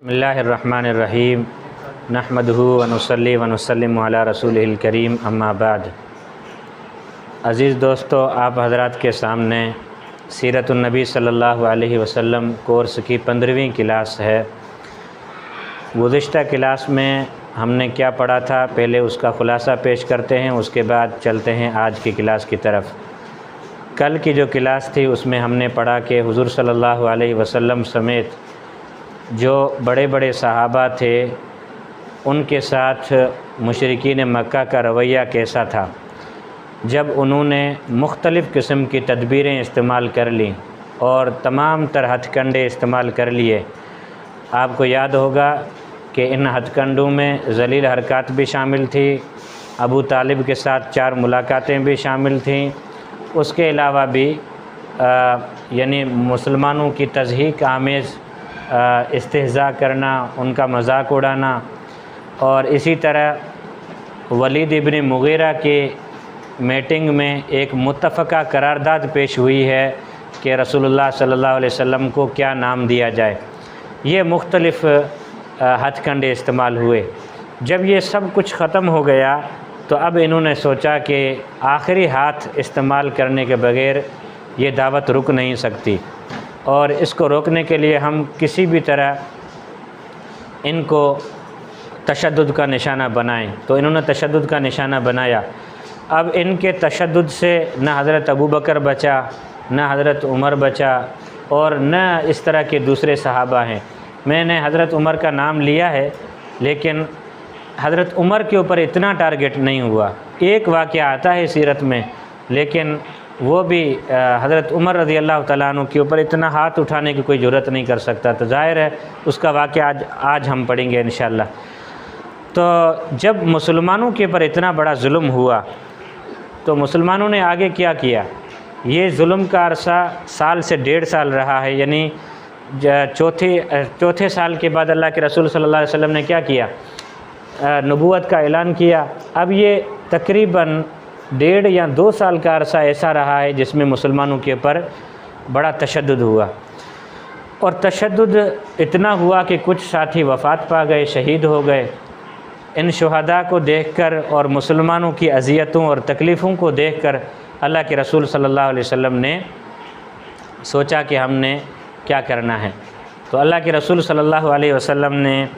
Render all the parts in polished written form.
बिस्मिल्लाहिर्रहमानिर्रहीम नहमदुहु व नुसल्ली व नुसल्लिमु अला रसूलिहिल करीम अम्मा बाद। अज़ीज़ दोस्तों, आप हज़रात के सामने सीरतुन नबी सल्लल्लाहु अलैहि वसल्लम कोर्स की 15वीं क्लास है। गुज़िश्ता क्लास में हमने क्या पढ़ा था, पहले उसका ख़ुलासा पेश करते हैं, उसके बाद चलते हैं आज की क्लास की तरफ। कल की जो क्लास थी उसमें हमने पढ़ा कि हुज़ूर सल्लल्लाहु अलैहि वसल्लम समेत जो बड़े बड़े सहाबा थे उनके साथ मुशरिकीन मक्का का रवैया कैसा था। जब उन्होंने मुख्तलिफ़ किस्म की तदबीरें इस्तेमाल कर लीं और तमाम तरह हथकंडे इस्तेमाल कर लिए। आपको याद होगा कि इन हथकंडों में ज़लील हरकत भी शामिल थी, अबू तालिब के साथ 4 मुलाकातें भी शामिल थीं। उसके अलावा भी यानी मुसलमानों की तज़हीक आमेज़ इस्तेहज़ा करना, उनका मजाक उड़ाना, और इसी तरह वलीद इब्न मुगीरा के मीटिंग में एक मुत्तफ़क़ा करारदाद पेश हुई है कि रसूलुल्लाह सल्लल्लाहु अलैहि वसल्लम को क्या नाम दिया जाए। ये मुख्तलिफ़ हथकंडे इस्तेमाल हुए। जब ये सब कुछ ख़त्म हो गया तो अब इन्होंने सोचा कि आखिरी हाथ इस्तेमाल करने के बग़ैर ये दावत रुक नहीं सकती और इसको रोकने के लिए हम किसी भी तरह इनको तशद्दुद का निशाना बनाएं। तो इन्होंने तशद्दुद का निशाना बनाया। अब इनके तशद्दुद से न हज़रत अबू बकर बचा, न हज़रत उमर बचा, और न इस तरह के दूसरे सहाबा हैं। मैंने हज़रत उमर का नाम लिया है, लेकिन हज़रत उमर के ऊपर इतना टारगेट नहीं हुआ। एक वाक़या आता है सीरत में, लेकिन वो भी हज़रत उमर रज़ी अल्लाह तआला अन्हु के ऊपर इतना हाथ उठाने की कोई ज़रूरत नहीं कर सकता। तो ज़ाहिर है उसका वाक़या आज हम पढ़ेंगे इंशाअल्लाह। तो जब मुसलमानों के ऊपर इतना बड़ा जुल्म हुआ तो मुसलमानों ने आगे क्या किया। ये जुल्म का अरसा साल से 1.5 साल रहा है। यानी चौथे साल के बाद अल्लाह के रसूल सल्लल्लाहु अलैहि वसल्लम ने क्या किया, नबूवत का ऐलान किया। अब ये तकरीबन 1.5 या 2 साल का अरसा ऐसा रहा है जिसमें मुसलमानों के ऊपर बड़ा तशद्दुद हुआ, और तशद्दुद इतना हुआ कि कुछ साथी वफ़ात पा गए, शहीद हो गए। इन शुहदा को देखकर और मुसलमानों की अज़ियतों और तकलीफ़ों को देखकर अल्लाह के रसूल सल्लल्लाहु अलैहि वसल्लम ने सोचा कि हमने क्या करना है। तो अल्लाह के रसूल सल्लल्लाहु अलैहि वसल्लम ने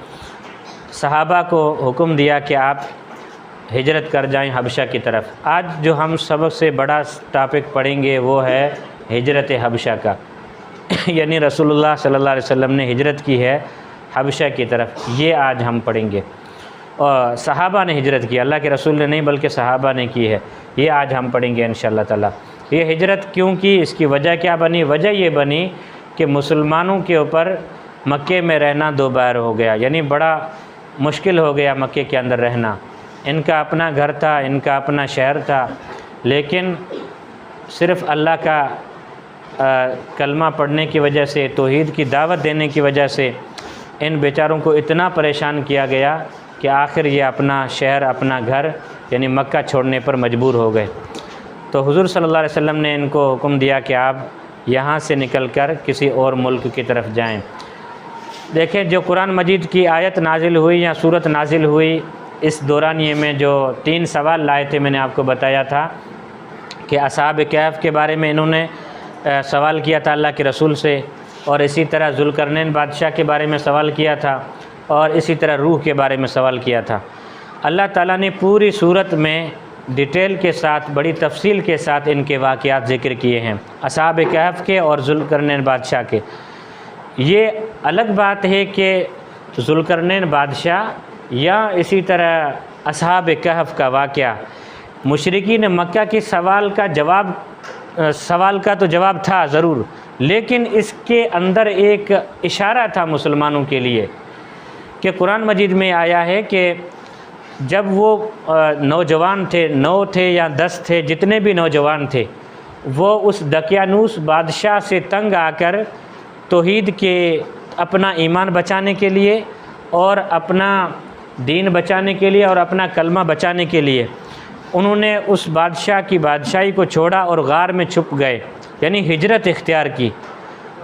सहाबा को हुक्म दिया कि आप हिजरत कर जाएं हबशा की तरफ। आज जो हम सबसे बड़ा टॉपिक पढ़ेंगे वो है हिजरत हबशा का। यानी रसूलुल्लाह सल्लल्लाहु अलैहि वसल्लम ने हिजरत की है हबशा की तरफ, ये आज हम पढ़ेंगे। और सहाबा ने हिजरत की, अल्लाह के रसूल ने नहीं बल्कि सहाबा ने की है, ये आज हम पढ़ेंगे इंशाअल्लाह ताला। ये हिजरत क्यों की, इसकी वजह क्या बनी? वजह ये बनी कि मुसलमानों के ऊपर मक्के में रहना 2 बार हो गया। यानी बड़ा मुश्किल हो गया मक्के के अंदर रहना। इनका अपना घर था, इनका अपना शहर था, लेकिन सिर्फ़ अल्लाह का कलमा पढ़ने की वजह से, तौहीद की दावत देने की वजह से इन बेचारों को इतना परेशान किया गया कि आखिर ये अपना शहर, अपना घर यानी मक्का छोड़ने पर मजबूर हो गए। तो हुज़ूर सल्लल्लाहु अलैहि वसल्लम ने इनको हुक्म दिया कि आप यहाँ से निकलकर किसी और मुल्क की तरफ जाएं। देखें, जो कुरान मजीद की आयत नाजिल हुई या सूरत नाजिल हुई, इस दौरानिए में जो 3 सवाल लाए थे, मैंने आपको बताया था कि असहाब कहफ के बारे में इन्होंने सवाल किया था अल्लाह के रसूल से, और इसी तरह ज़ुल्करनैन बादशाह के बारे में सवाल किया था, और इसी तरह रूह के बारे में सवाल किया था। अल्लाह ताला ने पूरी सूरत में डिटेल के साथ, बड़ी तफसील के साथ इनके वाक़यात ज़िक्र किए हैं, असहाब कहफ के और ज़ुल्करनैन बादशाह के। ये अलग बात है कि ज़ुल्करनैन बादशाह या इसी तरह असहाब कहफ का वाक़या, मुशरिकीन मक्का के सवाल का तो जवाब था ज़रूर, लेकिन इसके अंदर एक इशारा था मुसलमानों के लिए कि कुरान मजीद में आया है कि जब वो नौजवान थे, 9 थे या 10 थे, जितने भी नौजवान थे, वो उस दकियानूस बादशाह से तंग आकर तौहीद के, अपना ईमान बचाने के लिए और अपना दीन बचाने के लिए और अपना कलमा बचाने के लिए उन्होंने उस बादशाह की बादशाही को छोड़ा और गार में छुप गए, यानी हिजरत इख्तियार की।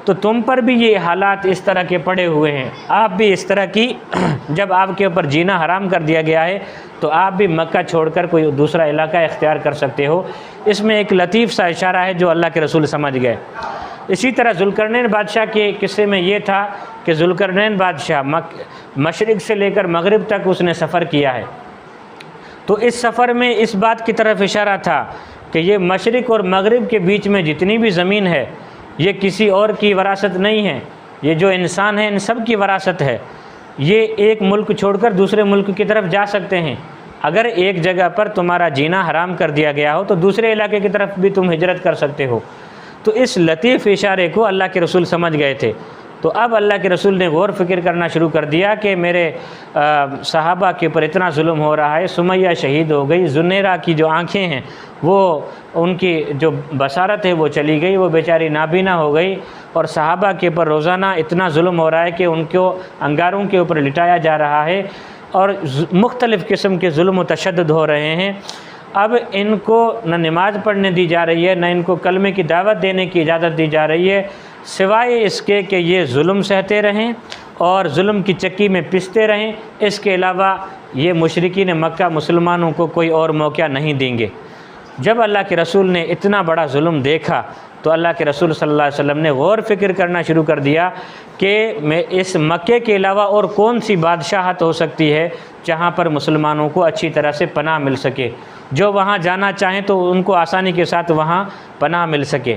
तो तुम पर भी ये हालात इस तरह के पड़े हुए हैं, आप भी इस तरह की जब आपके ऊपर जीना हराम कर दिया गया है तो आप भी मक्का छोड़कर कोई दूसरा इलाका इख्तियार कर सकते हो। इसमें एक लतीफ़ सा इशारा है जो अल्लाह के रसूल समझ गए। इसी तरह ज़ुल्करनैन बादशाह के किस्से में ये था कि ज़ुल्करनैन बादशाह मशरिक़ से लेकर मगरिब तक उसने सफ़र किया है। तो इस सफ़र में इस बात की तरफ इशारा था कि ये मशरिक़ और मगरिब के बीच में जितनी भी ज़मीन है ये किसी और की वरासत नहीं है, ये जो इंसान है इन सब की वरासत है। ये एक मुल्क छोड़कर दूसरे मुल्क की तरफ जा सकते हैं। अगर एक जगह पर तुम्हारा जीना हराम कर दिया गया हो तो दूसरे इलाके की तरफ भी तुम हिजरत कर सकते हो। तो इस लतीफ़ इशारे को अल्लाह के रसूल समझ गए थे। तो अब अल्लाह के रसूल ने गौर फ़िक्र करना शुरू कर दिया कि मेरे सहाबा के ऊपर इतना जुल्म हो रहा है। सुमैया शहीद हो गई, ज़ुनैरा की जो आँखें हैं वो उनकी जो बसारत है वो चली गई, वो बेचारी नाबीना हो गई। और सहाबा के ऊपर रोज़ाना इतना जुल्म हो रहा है कि उनको अंगारों के ऊपर लिटाया जा रहा है और मुख्तलिफ़ किस्म के जुल्म व तशद्दुद हो रहे हैं। अब इनको न नमाज़ पढ़ने दी जा रही है, न इनको कलमे की दावत देने की इजाज़त दी जा रही है, सिवाय इसके कि ये जुल्म सहते रहें और जुल्म की चक्की में पिसते रहें। इसके अलावा ये मुशरिकीन मक्का मुसलमानों को कोई और मौका नहीं देंगे। जब अल्लाह के रसूल ने इतना बड़ा जुल्म देखा तो अल्लाह के रसूल सल्लल्लाहु अलैहि वसल्लम ने गौर फ़िक्र करना शुरू कर दिया कि मैं इस मक्के के अलावा और कौन सी बादशाहत हो सकती है जहाँ पर मुसलमानों को अच्छी तरह से पनाह मिल सके, जो वहाँ जाना चाहें तो उनको आसानी के साथ वहाँ पनाह मिल सके।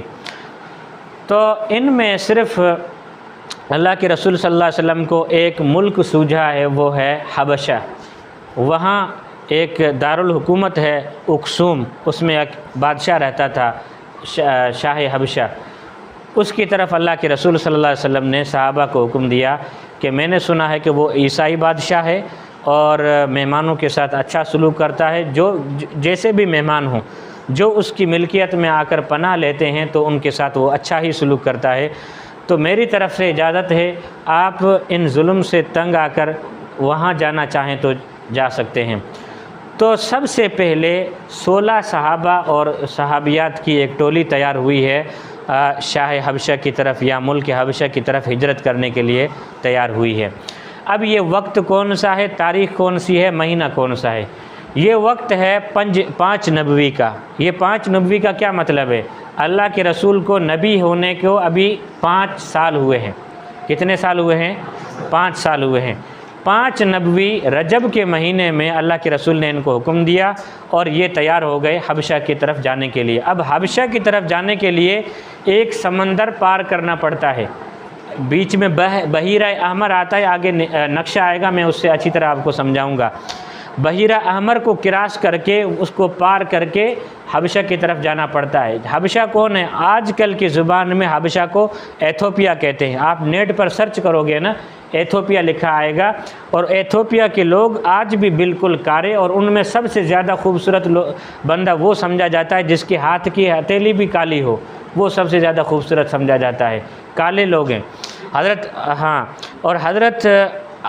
तो इनमें सिर्फ़ अल्लाह के रसूल सल्लल्लाहु अलैहि वसल्लम को एक मुल्क सूझा है, वो है हबशा। वहाँ एक दारुल हुकूमत है उक्सूम, उसमें एक बादशाह रहता था शाह हबशा। उसकी तरफ अल्लाह के रसूल सल्लल्लाहु अलैहि वसल्लम ने सहाबा को हुक्म दिया कि मैंने सुना है कि वो ईसाई बादशाह है और मेहमानों के साथ अच्छा सलूक करता है, जो जैसे भी मेहमान हों, जो उसकी मिल्कियत में आकर पनाह लेते हैं तो उनके साथ वो अच्छा ही सलूक करता है। तो मेरी तरफ़ से इजाज़त है, आप इन जुल्म से तंग आकर वहाँ जाना चाहें तो जा सकते हैं। तो सबसे पहले 16 सहाबा और सहाबियात की एक टोली तैयार हुई है शाह हबशा की तरफ या मुल्क हबशा की तरफ हिजरत करने के लिए तैयार हुई है। अब ये वक्त कौन सा है, तारीख़ कौन सी है, महीना कौन सा है? ये वक्त है 5 नबवी का। ये 5 नबवी का क्या मतलब है? अल्लाह के रसूल को नबी होने को अभी 5 साल हुए हैं। कितने साल हुए हैं? 5 साल हुए हैं। 5 नबवी रजब के महीने में अल्लाह के रसूल ने इनको हुक्म दिया और ये तैयार हो गए हबशा की तरफ जाने के लिए। अब हबशा की तरफ जाने के लिए एक समंदर पार करना पड़ता है, बीच में बहीरा अहमर आता है, आगे नक्शा आएगा, मैं उससे अच्छी तरह आपको समझाऊंगा। बहीरा अहमर को क्रॉस करके उसको पार करके हबशा की तरफ जाना पड़ता है। हबशा कौन है? आजकल की ज़ुबान में हबशा को एथोपिया कहते हैं। आप नेट पर सर्च करोगे ना, एथोपिया लिखा आएगा। और एथोपिया के लोग आज भी बिल्कुल कारे, और उनमें सबसे ज़्यादा खूबसूरत बंदा वो समझा जाता है जिसके हाथ की हथेली भी काली हो, वो सबसे ज़्यादा खूबसूरत समझा जाता है। काले लोग हैं और हज़रत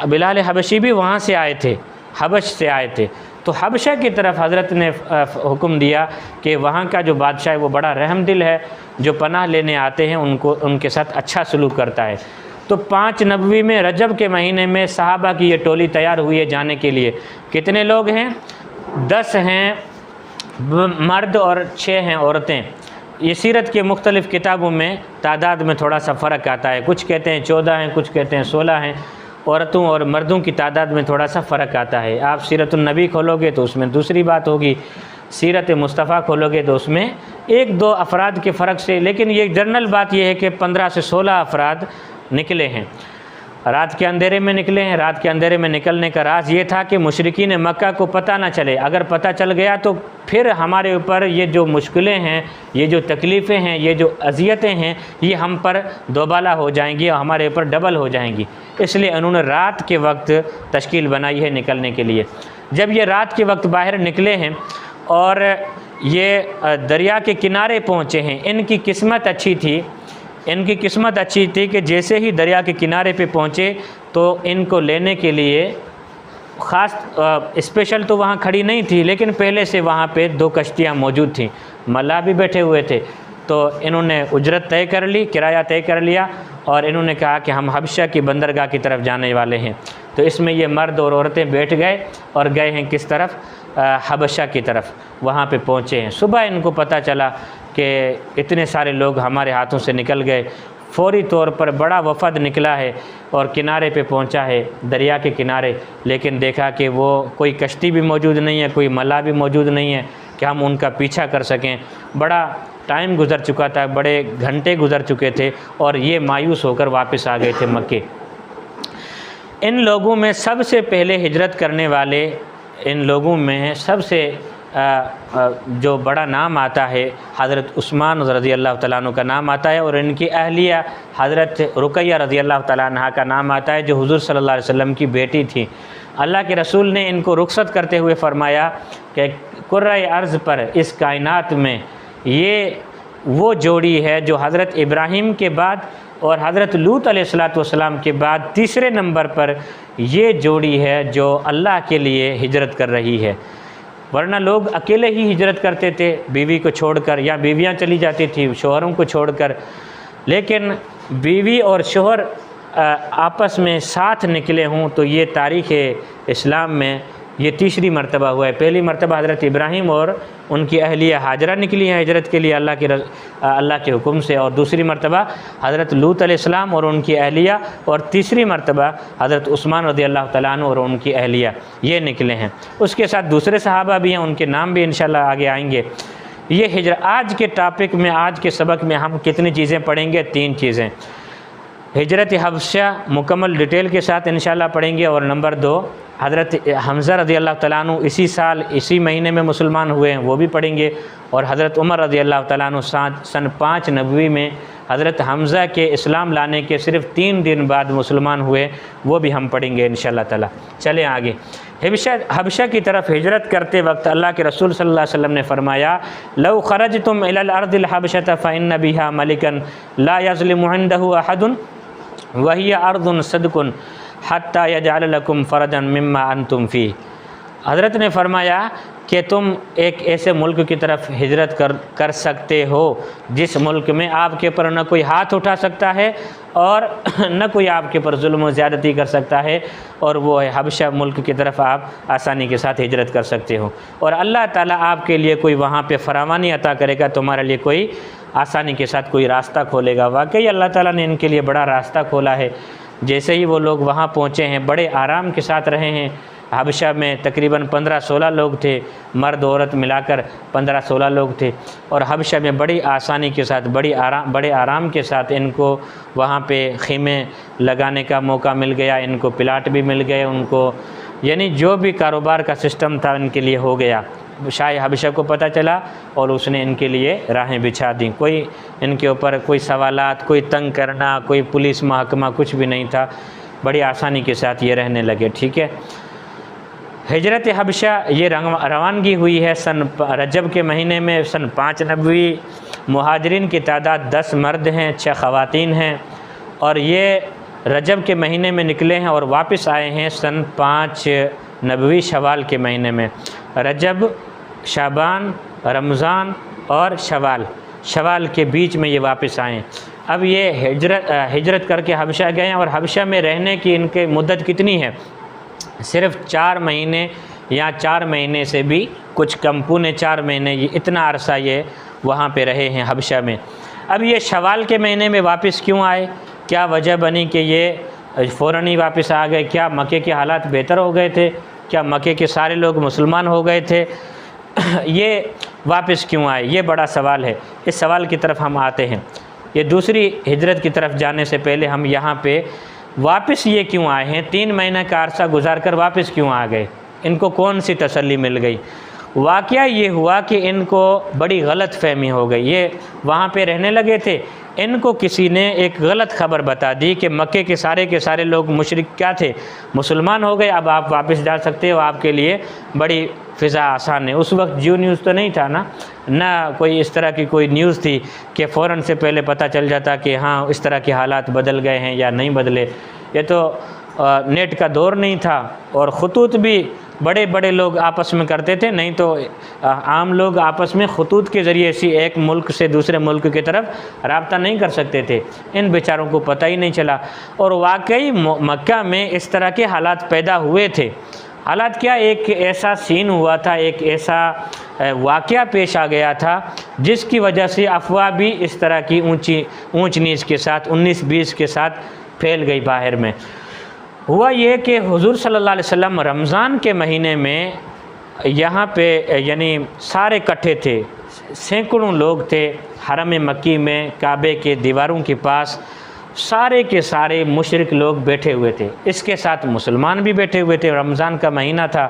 बिलाल हबशी भी वहाँ से आए थे, हबश से आए थे। तो हबशा की तरफ हज़रत ने हुक्म दिया कि वहाँ का जो बादशाह है वो बड़ा रहमदिल है, जो पनाह लेने आते हैं उनको उनके साथ अच्छा सलूक करता है। तो 5 नबवी में रजब के महीने में सहाबा की ये टोली तैयार हुई है जाने के लिए। कितने लोग हैं? 10 हैं मर्द और 6 हैं औरतें। ये सीरत के मुख्तलिफ़ किताबों में तादाद में थोड़ा सा फ़र्क आता है, कुछ कहते हैं 14 हैं, कुछ कहते हैं 16 हैं। औरतों और मर्दों की तादाद में थोड़ा सा फ़र्क आता है। आप सीरतुन नबी खोलोगे तो उसमें दूसरी बात होगी, सीरत मुस्तफ़ा खोलोगे तो उसमें 1-2 अफराद के फ़र्क से, लेकिन ये जनरल बात यह है कि 15 से 16 अफराद निकले हैं, रात के अंधेरे में निकले हैं। रात के अंधेरे में निकलने का राज ये था कि मुशरिकीन मक्का को पता ना चले। अगर पता चल गया तो फिर हमारे ऊपर ये जो मुश्किलें हैं, ये जो तकलीफ़ें हैं, ये जो अज़ियतें हैं, ये हम पर दोबाला हो जाएंगी और हमारे ऊपर डबल हो जाएंगी। इसलिए उन्होंने रात के वक्त तश्कील बनाई है निकलने के लिए। जब ये रात के वक्त बाहर निकले हैं और ये दरिया के किनारे पहुँचे हैं, इनकी किस्मत अच्छी थी। इनकी किस्मत अच्छी थी कि जैसे ही दरिया के किनारे पे पहुँचे तो इनको लेने के लिए ख़ास स्पेशल तो वहाँ खड़ी नहीं थी, लेकिन पहले से वहाँ पे 2 कश्तियाँ मौजूद थीं, मल्लाह भी बैठे हुए थे। तो इन्होंने उजरत तय कर ली, किराया तय कर लिया और इन्होंने कहा कि हम हबशा की बंदरगाह की तरफ जाने वाले हैं। तो इसमें ये मर्द और औरतें बैठ गए और गए हैं किस तरफ, हबशा की तरफ, वहाँ पे पहुँचे हैं। सुबह इनको पता चला कि इतने सारे लोग हमारे हाथों से निकल गए। फ़ौरी तौर पर बड़ा वफ़द निकला है और किनारे पे पहुंचा है, दरिया के किनारे, लेकिन देखा कि वो कोई कश्ती भी मौजूद नहीं है, कोई मल्लाह भी मौजूद नहीं है कि हम उनका पीछा कर सकें। बड़ा टाइम गुज़र चुका था, बड़े घंटे गुज़र चुके थे और ये मायूस होकर वापस आ गए थे मक्के। इन लोगों में सबसे पहले हिजरत करने वाले, इन लोगों में सबसे जो बड़ा नाम आता है हज़रत उस्मान रज़ी अल्लाह तआला अन्हु का नाम आता है, और इनकी अहलिया हज़रत रुक़ैया रज़ी अल्लाह तआला अन्हा का नाम आता है, जो हुज़ूर सल्लल्लाहु अलैहि वसल्लम की बेटी थी। अल्लाह के रसूल ने इनको रुख़सत करते हुए फ़रमाया कि कुर्राए अर्ज़ पर, इस कायनात में ये वो जोड़ी है जो हज़रत इब्राहीम के बाद और हज़रत लूत अलैहिस्सलातु वस्सलाम के बाद तीसरे नंबर पर ये जोड़ी है जो अल्लाह के लिए हिजरत कर रही है। वरना लोग अकेले ही हिजरत करते थे बीवी को छोड़कर, या बीवियां चली जाती थी शोहरों को छोड़कर, लेकिन बीवी और शोहर आपस में साथ निकले हों तो ये तारीख़ इस्लाम में ये तीसरी मरतबा हुआ है। पहली मरतबा हज़रत इब्राहीम और उनकी अहलिया हाजरा निकली हैं हिजरत के लिए अल्लाह के हुक्म से, और दूसरी मरतबा हज़रत लूत अलैहिस्सलाम और उनकी अहलिया, और तीसरी मरतबा हज़रत उस्मान रज़ियल्लाहु तआला अन्हु और उनकी अहलिया ये निकले हैं। उसके साथ दूसरे सहाबा भी हैं, उनके नाम भी इंशाल्लाह आगे आएंगे। ये हिजरत, आज के टॉपिक में, आज के सबक में हम कितनी चीज़ें पढ़ेंगे? 3 चीज़ें। हिजरत हबशा मुकम्मल डिटेल के साथ इंशाल्लाह पढ़ेंगे, और नंबर 2 हज़रत हमज़ा रज़ी अल्लाह तआला अन्हु इसी साल इसी महीने में मुसलमान हुए हैं, वो भी पढ़ेंगे, और हज़रत उमर रज़ी अल्लाह तआला अन्हु सन 5 नबवी में हज़रत हमज़ा के इस्लाम लाने के सिर्फ़ 3 दिन बाद मुसलमान हुए, वो भी हम पढ़ेंगे इंशाल्लाह ताला। चलें आगे। हबशा की तरफ हिजरत करते वक्त अल्लाह के रसूल सल्लल्लाहु अलैहि वसल्लम ने फरमाया, लौ खरजतुम इलल अर्दिल हबशत फ़इन्न बिहा मलिकन ला यज़लिमु इंदहु अहदुन वहिय अर्दुन सदकुन हत्ता यजअल लकुम फ़रजन मिम्मा अंतुम फ़ी। हज़रत ने फरमाया कि तुम एक ऐसे मुल्क की तरफ हिजरत कर सकते हो जिस मुल्क में आपके ऊपर न कोई हाथ उठा सकता है और न कोई आपके ऊपर जुल्म व ज़्यादती कर सकता है, और वो है हबशा मुल्क की तरफ आप आसानी के साथ हिजरत कर सकते हो, और अल्लाह ताला आपके लिए कोई वहाँ पे फरावानी अता करेगा, तुम्हारे लिए कोई आसानी के साथ कोई रास्ता खोलेगा। वाकई अल्लाह ताला ने इनके लिए बड़ा रास्ता खोला है। जैसे ही वो लोग वहाँ पहुँचे हैं, बड़े आराम के साथ रहे हैं। हबशा में तकरीबन 15-16 लोग थे, मर्द औरत मिलाकर 15-16 लोग थे, और हबशा में बड़ी आसानी के साथ बड़े आराम के साथ इनको वहाँ पे ख़ीमे लगाने का मौका मिल गया, इनको प्लाट भी मिल गए उनको, यानी जो भी कारोबार का सिस्टम था इनके लिए हो गया। शाह हबशा को पता चला और उसने इनके लिए राहें बिछा दी। कोई इनके ऊपर कोई सवालात, कोई तंग करना, कोई पुलिस महकमा कुछ भी नहीं था, बड़ी आसानी के साथ ये रहने लगे। ठीक है। हिजरत हबशा ये रवानगी हुई है सन रजब के महीने में, सन 5 नबवी। मुहाजिरीन की तादाद 10 मर्द हैं, 6 ख़वातीन हैं, और ये रजब के महीने में निकले हैं और वापस आए हैं सन 5 नबवी शवाल के महीने में। रजब, शाबान, रमज़ान और शवाल के बीच में ये वापस आए। अब ये हिजरत करके हबशा गए हैं, और हबशा में रहने की इनके मुद्दत कितनी है? सिर्फ़ 4 महीने या 4 महीने से भी कुछ कम, पौने 4 महीने, ये इतना अरसा ये वहाँ पे रहे हैं हबशा में। अब ये शवाल के महीने में वापस क्यों आए? क्या वजह बनी कि ये फ़ौरन ही वापस आ गए? क्या मक्के के हालात बेहतर हो गए थे? क्या मक्के के सारे लोग मुसलमान हो गए थे? ये वापस क्यों आए? ये बड़ा सवाल है। इस सवाल की तरफ हम आते हैं। ये दूसरी हिजरत की तरफ जाने से पहले हम यहाँ पे वापस ये क्यों आए हैं? 3 महीने का अरसा गुजार कर वापस क्यों आ गए? इनको कौन सी तसल्ली मिल गई? वाक़या ये हुआ कि इनको बड़ी गलत फहमी हो गई। ये वहाँ पे रहने लगे थे, इनको किसी ने एक गलत ख़बर बता दी कि मक्के के सारे लोग मुशरिक क्या थे, मुसलमान हो गए, अब आप वापस जा सकते हो, आपके लिए बड़ी फ़िज़ा आसान है। उस वक्त जियो न्यूज़ तो नहीं था ना कोई इस तरह की कोई न्यूज़ थी कि फ़ौरन से पहले पता चल जाता कि हाँ इस तरह के हालात बदल गए हैं या नहीं बदले। ये तो नेट का दौर नहीं था और खतूत भी बड़े बड़े लोग आपस में करते थे, नहीं तो आम लोग आपस में खतूत के ज़रिए से एक मुल्क से दूसरे मुल्क की तरफ रब्ता नहीं कर सकते थे। इन बेचारों को पता ही नहीं चला। और वाकई मक्का में इस तरह के हालात पैदा हुए थे। हालात क्या, एक ऐसा सीन हुआ था, एक ऐसा वाक़या पेश आ गया था जिसकी वजह से अफवाह भी इस तरह की ऊंच नीच के साथ 19-20 के साथ फैल गई बाहर में। हुआ ये कि हुज़ूर सल्लल्लाहु अलैहि वसल्लम रमज़ान के महीने में यहाँ पे यानी सारे इकट्ठे थे, सैकड़ों लोग थे हरम मक्की में, काबे के दीवारों के पास सारे के सारे मुशरिक लोग बैठे हुए थे। इसके साथ मुसलमान भी बैठे हुए थे। रमज़ान का महीना था।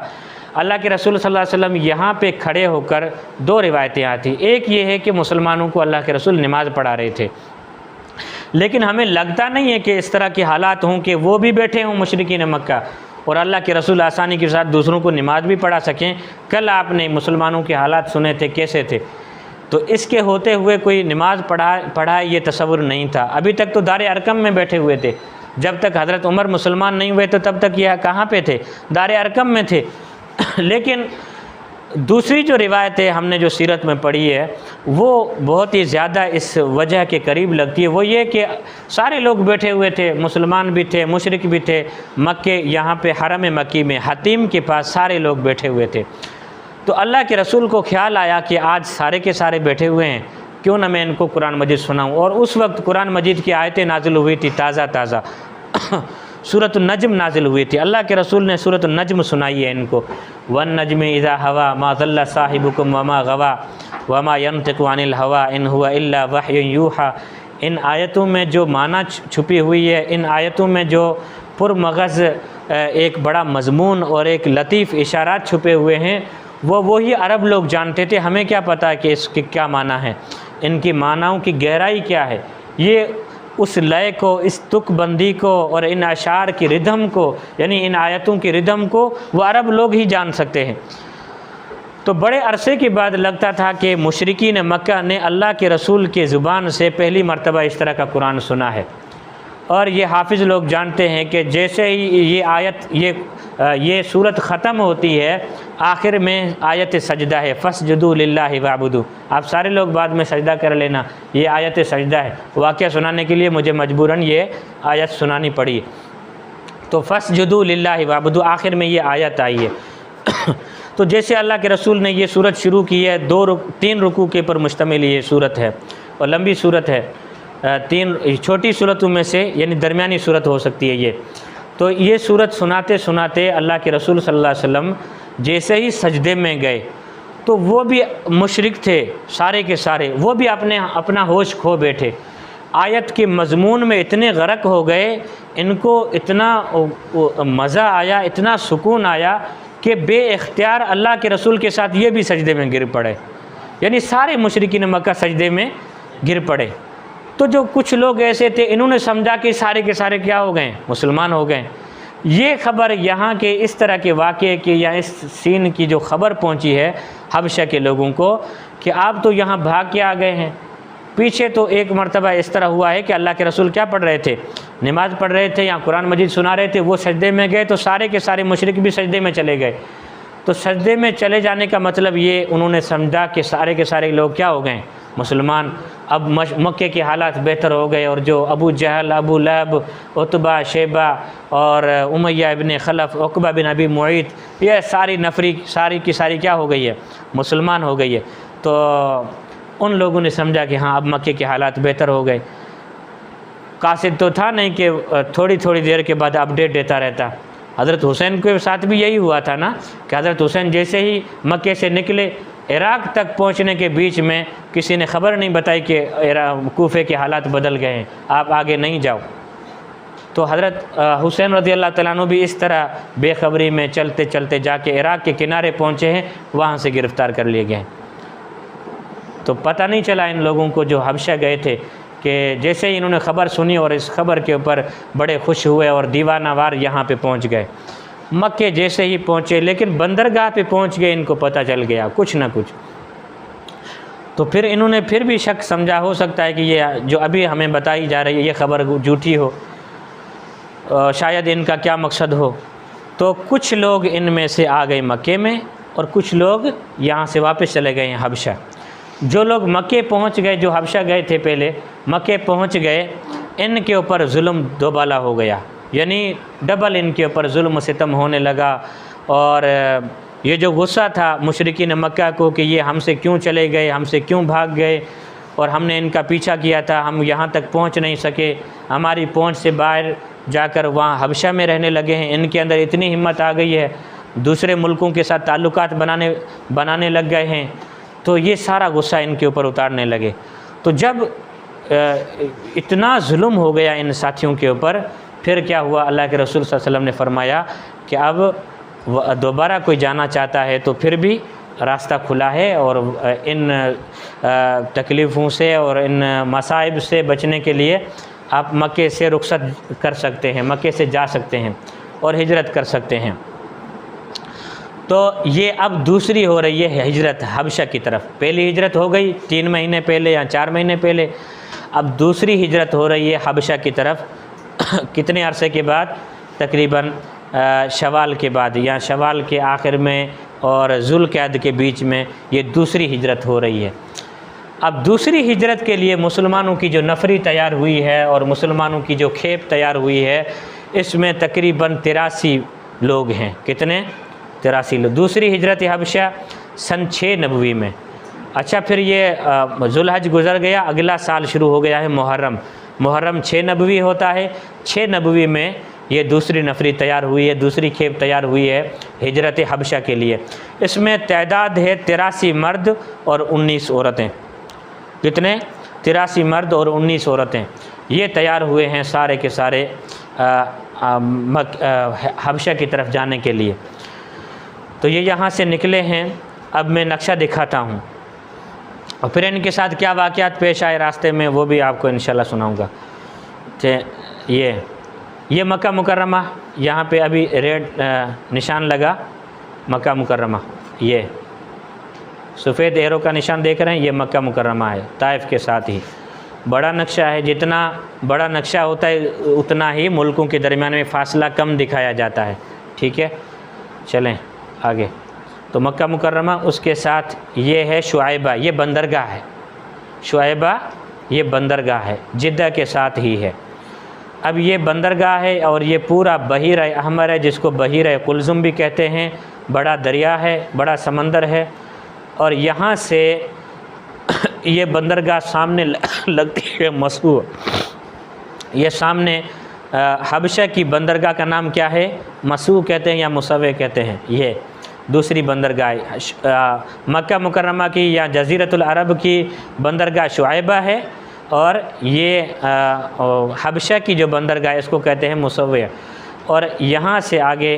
अल्लाह के रसूल सल्लल्लाहु अलैहि वसल्लम यहाँ पे खड़े होकर दो रिवायतें आती। एक ये है कि मुसलमानों को अल्लाह के रसूल नमाज़ पढ़ा रहे थे, लेकिन हमें लगता नहीं है कि इस तरह के हालात हों कि वो भी बैठे हों मुशरिकीन मक्का और अल्लाह के रसूल आसानी के साथ दूसरों को नमाज भी पढ़ा सकें। कल आपने मुसलमानों के हालात सुने थे कैसे थे, तो इसके होते हुए कोई नमाज पढ़ाए ये तसव्वुर नहीं था। अभी तक तो दार अरकम में बैठे हुए थे। जब तक हज़रत उमर मुसलमान नहीं हुए तो तब तक यह कहाँ पे थे, दार अरकम में थे। लेकिन दूसरी जो रिवायतें हमने जो सीरत में पढ़ी है वो बहुत ही ज़्यादा इस वजह के करीब लगती है। वो ये कि सारे लोग बैठे हुए थे, मुसलमान भी थे, मुशरिक भी थे। मक्के यहाँ पे हरम मक्की में हतीम के पास सारे लोग बैठे हुए थे। तो अल्लाह के रसूल को ख्याल आया कि आज सारे के सारे बैठे हुए हैं, क्यों ना मैं इनको कुरान मजीद सुनाऊँ। और उस वक्त कुरान मजीद की आयतें नाजिल हुई थी ताज़ा सूरत नज्म नाजिल हुई थी। अल्लाह के रसूल ने सूरत नज्म सुनाई है इनको। वन नज्म इज़ा हवा मा ज़ल्ला साहिबुकुम वमा गवा वमा यंतिक़ु अनिल हवा इन हुवा इल्ला वह्युन यूहा। इन आयतों में जो माना छुपी हुई है, इन आयतों में जो पुरमग़ज़ एक बड़ा मज़मून और एक लतीफ़ इशारात छुपे हुए हैं, वो वही अरब लोग जानते थे। हमें क्या पता कि इसके क्या माना है, इनकी मानाओं की गहराई क्या है। ये उस लय को, इस तुकबंदी को और इन अशार की रिदम को, यानी इन आयतों की रिदम को वो अरब लोग ही जान सकते हैं। तो बड़े अरसे के बाद लगता था कि मुशरिकीन मक्का ने अल्लाह के रसूल के ज़ुबान से पहली मरतबा इस तरह का कुरान सुना है। और ये हाफिज़ लोग जानते हैं कि जैसे ही ये आयत ये सूरत ख़त्म होती है, आखिर में आयत सजदा है, फस्जुदू लिल्लाहि वाबुदू। आप सारे लोग बाद में सजदा कर लेना, ये आयत सजदा है। वाक़या सुनाने के लिए मुझे मजबूरन ये आयत सुनानी पड़ी। तो फस्जुदू लिल्लाहि वाबुदू आखिर में ये आयत आई है। तो जैसे अल्लाह के रसूल ने ये सूरत शुरू की है, 3 रुकू के पर मुश्तमिल ये सूरत है और लंबी सूरत है। 3 छोटी सूरतों में से यानी दरमियानी सूरत हो सकती है ये। तो ये सूरत सुनाते सुनाते अल्लाह के रसूल सल्लल्लाहु अलैहि वसल्लम जैसे ही सजदे में गए तो वो भी मुशरिक थे सारे के सारे, वो भी अपना होश खो बैठे। आयत के मज़मून में इतने गरक हो गए, इनको इतना मज़ा आया, इतना सुकून आया कि बे-इख्तियार अल्लाह के रसूल के साथ ये भी सजदे में गिर पड़े। यानी सारे मुशरिकीन मक्का सजदे में गिर पड़े। तो जो कुछ लोग ऐसे थे, इन्होंने समझा कि सारे के सारे क्या हो गए, मुसलमान हो गए। ये ख़बर यहाँ के इस तरह के वाक़े की या इस सीन की जो ख़बर पहुँची है हबशा के लोगों को कि आप तो यहाँ भाग के आ गए हैं। पीछे तो एक मरतबा इस तरह हुआ है कि अल्लाह के रसूल क्या पढ़ रहे थे, नमाज़ पढ़ रहे थे या कुरान मजीद सुना रहे थे, वो सजदे में गए तो सारे के सारे मुशरिक भी सजदे में चले गए। तो सजदे में चले जाने का मतलब ये उन्होंने समझा कि सारे के सारे लोग क्या हो गए, मुसलमान। अब मक्के के हालात बेहतर हो गए और जो अबू जहल, अबू लहब, उतबा, शेबा और उमैया इब्न खलफ, उक़बा बिन अबी मुईत, ये सारी नफरी सारी की सारी क्या हो गई है, मुसलमान हो गई है। तो उन लोगों ने समझा कि हाँ अब मक्के के हालात बेहतर हो गए। कासिद तो था नहीं कि थोड़ी थोड़ी देर के बाद अपडेट देता रहता। हज़रत हुसैन के साथ भी यही हुआ था ना कि हज़रत हुसैन जैसे ही मक्के से निकले, इराक़ तक पहुंचने के बीच में किसी ने ख़बर नहीं बताई कि कूफे के हालात बदल गए हैं, आप आगे नहीं जाओ। तो हज़रत हुसैन रज़ियल्लाहु तआला अन्हु भी इस तरह बेखबरी में चलते चलते जाके इराक़ के किनारे पहुँचे हैं, वहाँ से गिरफ़्तार कर लिए गए। तो पता नहीं चला इन लोगों को जो हबशा गए थे कि जैसे ही इन्होंने ख़बर सुनी और इस ख़बर के ऊपर बड़े खुश हुए और दीवानावार यहाँ पे पहुँच गए। मक्के जैसे ही पहुँचे, लेकिन बंदरगाह पे पहुँच गए, इनको पता चल गया कुछ ना कुछ। तो फिर इन्होंने फिर भी शक समझा, हो सकता है कि ये जो अभी हमें बताई जा रही है ये ख़बर झूठी हो। शायद इनका क्या मकसद हो। तो कुछ लोग इनमें से आ गए मक्के में और कुछ लोग यहाँ से वापस चले गए हैं हबशा। जो लोग मक्के पहुँच गए, जो हबशा गए थे पहले, मक्के पहुँच गए, इनके ऊपर जुल्म दोबाला हो गया, यानी डबल इनके ऊपर जुल्म सितम होने लगा। और ये जो गुस्सा था मुशरिकीन मक्का को कि ये हमसे क्यों चले गए, हमसे क्यों भाग गए, और हमने इनका पीछा किया था, हम यहाँ तक पहुँच नहीं सके, हमारी पहुँच से बाहर जाकर वहाँ हबशा में रहने लगे हैं। इनके अंदर इतनी हिम्मत आ गई है, दूसरे मुल्कों के साथ ताल्लुकात बनाने लग गए हैं। तो ये सारा गुस्सा इनके ऊपर उतारने लगे। तो जब इतना जुल्म हो गया इन साथियों के ऊपर, फिर क्या हुआ, अल्लाह के रसूल सल्लल्लाहु अलैहि वसल्लम ने फरमाया कि अब दोबारा कोई जाना चाहता है तो फिर भी रास्ता खुला है, और इन तकलीफ़ों से और इन मसाइब से बचने के लिए आप मक्के से रुखसत कर सकते हैं, मक्के से जा सकते हैं और हिजरत कर सकते हैं। तो ये अब दूसरी हो रही है हिजरत हबशा की तरफ। पहली हिजरत हो गई 3 महीने पहले या 4 महीने पहले, अब दूसरी हिजरत हो रही है हबशा की तरफ। कितने अरसे के बाद? तकरीबन शवाल के बाद या शवाल के आखिर में और जुल्क़अद के बीच में ये दूसरी हिजरत हो रही है। अब दूसरी हिजरत के लिए मुसलमानों की जो नफरी तैयार हुई है और मुसलमानों की जो खेप तैयार हुई है, इसमें तकरीबन 83 लोग हैं। कितने? 83 लोग। दूसरी हिजरत हबशा सन 6 नबवी में। अच्छा, फिर ये जुल्हज गुज़र गया, अगला साल शुरू हो गया है मुहर्रम 6 नबवी होता है। 6 नबवी में ये दूसरी नफरी तैयार हुई है, दूसरी खेप तैयार हुई है हिजरत हबशा के लिए। इसमें तादाद है 83 मर्द और 19 औरतें। कितने? 83 मर्द और 19 औरतें। ये तैयार हुए हैं सारे के सारे हबशा की तरफ जाने के लिए। तो ये यहाँ से निकले हैं। अब मैं नक्शा दिखाता हूँ और फिर इनके साथ क्या वाक़यात पेश आए रास्ते में, वो भी आपको इंशाल्लाह सुनाऊँगा। ये मक्का मुकर्रमा, यहाँ पे अभी रेड निशान लगा मक्का मुकर्रमा, ये सफ़ेद एरो का निशान देख रहे हैं, ये मक्का मुकर्रमा है ताइफ के साथ ही। बड़ा नक्शा है, जितना बड़ा नक्शा होता है उतना ही मुल्कों के दरमियान में फ़ासला कम दिखाया जाता है। ठीक है, चलें आगे। तो मक्का मुकर्रमा, उसके साथ ये है शुआइबा, ये बंदरगाह है। शुआइबा ये बंदरगाह है, जिद्दा के साथ ही है। अब ये बंदरगाह है और ये पूरा बहीर अहमर है, जिसको बहीर कुलज़ुम भी कहते हैं। बड़ा दरिया है, बड़ा समंदर है। और यहाँ से ये बंदरगाह सामने लगती है मसू। ये सामने हबशा की बंदरगाह का नाम क्या है? मसू कहते हैं या मुसवे कहते हैं। ये दूसरी बंदरगाह मक्का मुकर्रमा की या जज़ीरतुल अरब की बंदरगाह शुआइबा है, और ये हबशा की जो बंदरगाह है इसको कहते हैं मुसव्वे। और यहाँ से आगे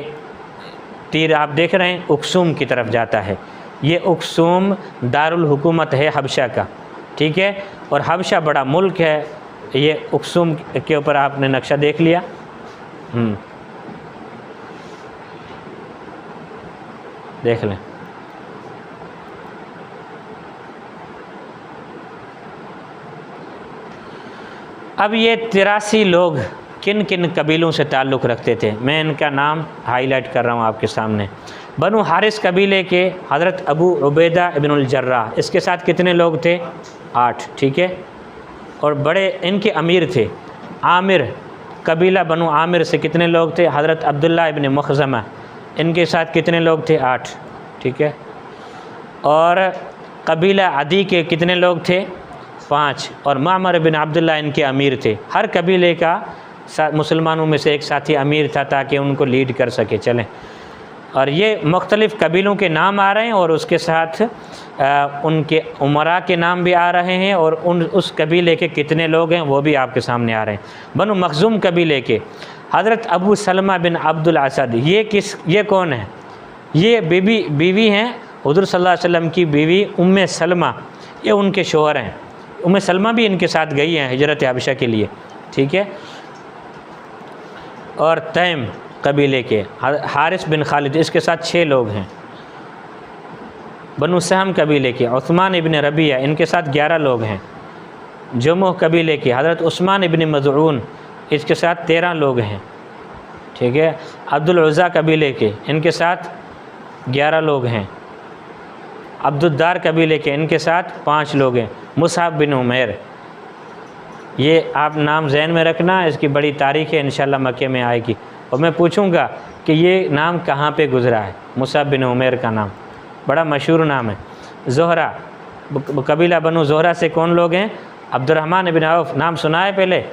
तीर आप देख रहे हैं उक्सुम की तरफ जाता है। ये उक्सुम दारुल हुकूमत है हबशा का। ठीक है, और हबशा बड़ा मुल्क है। ये उक्सुम के ऊपर आपने नक्शा देख लिया। देख लें। अब ये 83 लोग किन किन कबीलों से ताल्लुक़ रखते थे, मैं इनका नाम हाईलाइट कर रहा हूँ आपके सामने। बनु हारिस कबीले के हज़रत अबू उबैदा इब्नुल जर्राह, इसके साथ कितने लोग थे? 8। ठीक है, और बड़े इनके अमीर थे। आमिर कबीला बनु आमिर से कितने लोग थे? हज़रत अब्दुल्ला इब्न मखज़मा, इनके साथ कितने लोग थे? 8। ठीक है, और कबीला अदी के कितने लोग थे? 5। और मामर बिन अब्दुल्ला इनके अमीर थे। हर कबीले का मुसलमानों में से एक साथी अमीर था ताकि उनको लीड कर सके। चलें, और ये मुख्तलिफ़ कबीलों के नाम आ रहे हैं और उसके साथ उनके उमरा के नाम भी आ रहे हैं, और उस कबीले के कितने लोग हैं वो भी आपके सामने आ रहे हैं। बनु मखज़ूम कबीले के हज़रत अबू सलमा बिन अब्दुल असद, ये कौन है? ये बीवी हैं हुज़ूर सल्लल्लाहु अलैहि वसल्लम की बीवी उम्मे सलमा, ये उनके शोहर हैं। उम्मे सलमा भी इनके साथ गई हैं हिजरत हबशा के लिए। ठीक है, और तैम कबीले के हारिस बिन खालिद, इसके साथ 6 लोग हैं। बनु सहम कबीले के उस्मान इब्न रबिया, इनके साथ 11 लोग हैं। जमुह कबीले के हज़रत उस्मान इब्न मज़ऊन, इसके साथ 13 लोग हैं। ठीक है। अब्दुल उज़्ज़ा कबीले के, इनके साथ 11 लोग हैं। अब्दुद्दार कबीले के, इनके साथ 5 लोग हैं। मुसअब बिन उमैर, ये आप नाम जहन में रखना, इसकी बड़ी तारीख़ है, इंशाअल्लाह मक्के में आएगी। और मैं पूछूंगा कि ये नाम कहाँ पे गुज़रा है। मुसअब बिन उमैर का नाम बड़ा मशहूर नाम है। ज़ोहरा, कबीला बनु ज़ोहरा से कौन लोग हैं? अब्दुर्रहमान इब्न औफ, नाम सुना है पहले?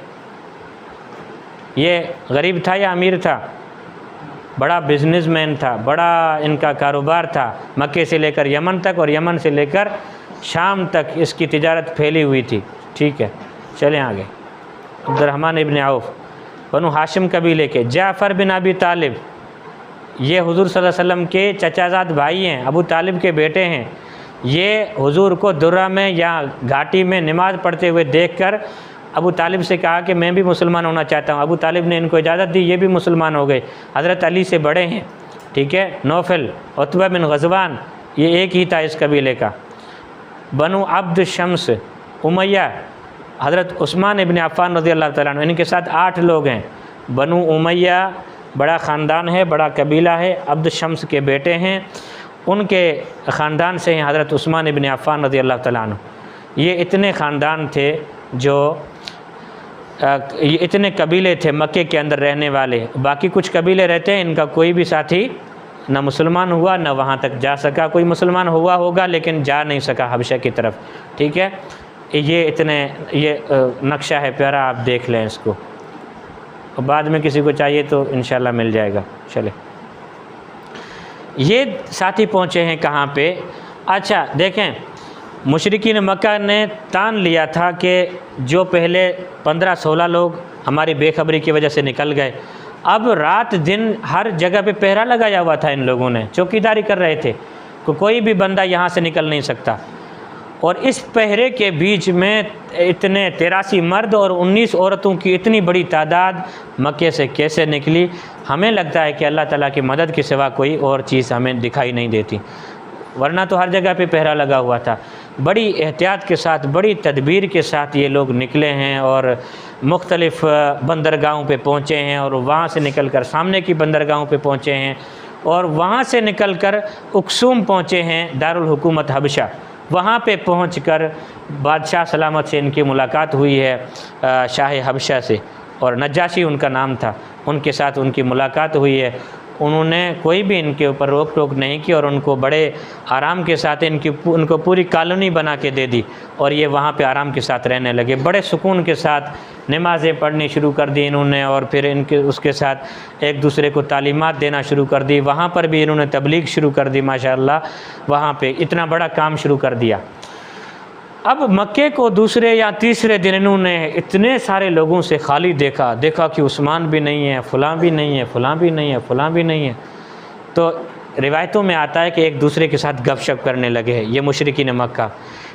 ये गरीब था या अमीर था? बड़ा बिजनेसमैन था, बड़ा इनका कारोबार था। मक्के से लेकर यमन तक और यमन से लेकर शाम तक इसकी तिजारत फैली हुई थी। ठीक है, चलें आगे। अब्दुर्रहमान इब्न औफ बनु हाशिम कबीले के। जाफ़र बिन अबी तालिब, ये हुज़ूर सल्लल्लाहु अलैहि वसल्लम के चचाज़ाद भाई हैं, अबू तालिब के बेटे हैं। ये हुज़ूर को दुर्रा में या घाटी में नमाज़ पढ़ते हुए देखकर अबू तालिब से कहा कि मैं भी मुसलमान होना चाहता हूँ। अबू तालिब ने इनको इजाज़त दी, ये भी मुसलमान हो गए। हज़रत अली से बड़े हैं। ठीक है। नौफल, उतबा बिन ग़ज़वान, ये एक ही था इस कबीले का। बनु अब्द शम्स, उमैया, हज़रत उस्मान इब्न अफ़्फ़ान रज़ियल्लाहु तआला अन्हु, इनके साथ 8 लोग हैं। बनु उमैया बड़ा ख़ानदान है, बड़ा कबीला है। अब्द शम्स के बेटे हैं, उनके ख़ानदान से हैं हज़रत उस्मान इब्न अफ़्फ़ान रज़ियल्लाहु तआला अन्हु। ये इतने ख़ानदान थे जो ये इतने कबीले थे मक्के के अंदर रहने वाले। बाकी कुछ कबीले रहते हैं, इनका कोई भी साथी न मुसलमान हुआ, न वहाँ तक जा सका। कोई मुसलमान हुआ होगा लेकिन जा नहीं सका हबशा की तरफ। ठीक है। ये इतने, ये नक्शा है प्यारा, आप देख लें इसको, और बाद में किसी को चाहिए तो इंशाल्लाह मिल जाएगा। चले, ये साथी पहुँचे हैं कहाँ पे? अच्छा देखें, मुशरिकीन मक्का ने तान लिया था कि जो पहले 15-16 लोग हमारी बेखबरी की वजह से निकल गए, अब रात दिन हर जगह पे पहरा लगाया हुआ था। इन लोगों ने चौकीदारी कर रहे थे कि कोई भी बंदा यहाँ से निकल नहीं सकता। और इस पहरे के बीच में इतने 83 मर्द और 19 औरतों की इतनी बड़ी तादाद मक्के से कैसे निकली? हमें लगता है कि अल्लाह ताला की मदद के सिवा कोई और चीज़ हमें दिखाई नहीं देती, वरना तो हर जगह पे पहरा लगा हुआ था। बड़ी एहतियात के साथ, बड़ी तदबीर के साथ ये लोग निकले हैं और मुख्तलिफ़ बंदरगाहों पे पहुँचे हैं, और वहाँ से निकल कर सामने की बंदरगाहों पे पहुँचे हैं, और वहाँ से निकल कर उक्सूम पहुँचे हैं, दारुल हुकूमत हबशा। वहाँ पे पहुंचकर बादशाह सलामत से इनकी मुलाकात हुई है, शाह हबशा से, और नज्जाशी उनका नाम था। उनके साथ उनकी मुलाकात हुई है। उन्होंने कोई भी इनके ऊपर रोक टोक नहीं की और उनको बड़े आराम के साथ उनको पूरी कॉलोनी बना के दे दी, और ये वहाँ पे आराम के साथ रहने लगे। बड़े सुकून के साथ नमाज़ें पढ़नी शुरू कर दी इन्होंने, और फिर इनके उसके साथ एक दूसरे को तालीमात देना शुरू कर दी। वहाँ पर भी इन्होंने तबलीग शुरू कर दी माशाअल्लाह। वहाँ पे इतना बड़ा काम शुरू कर दिया। अब मक्के को दूसरे या तीसरे दिन इन्होंने इतने सारे लोगों से खाली देखा कि उस्मान भी नहीं है, फ़लाँ भी नहीं है, फ़लाँ भी नहीं है, फ़लाँ भी नहीं है। तो रिवायतों में आता है कि एक दूसरे के साथ गपशप करने लगे हैं ये मुशरिकीन मक्का।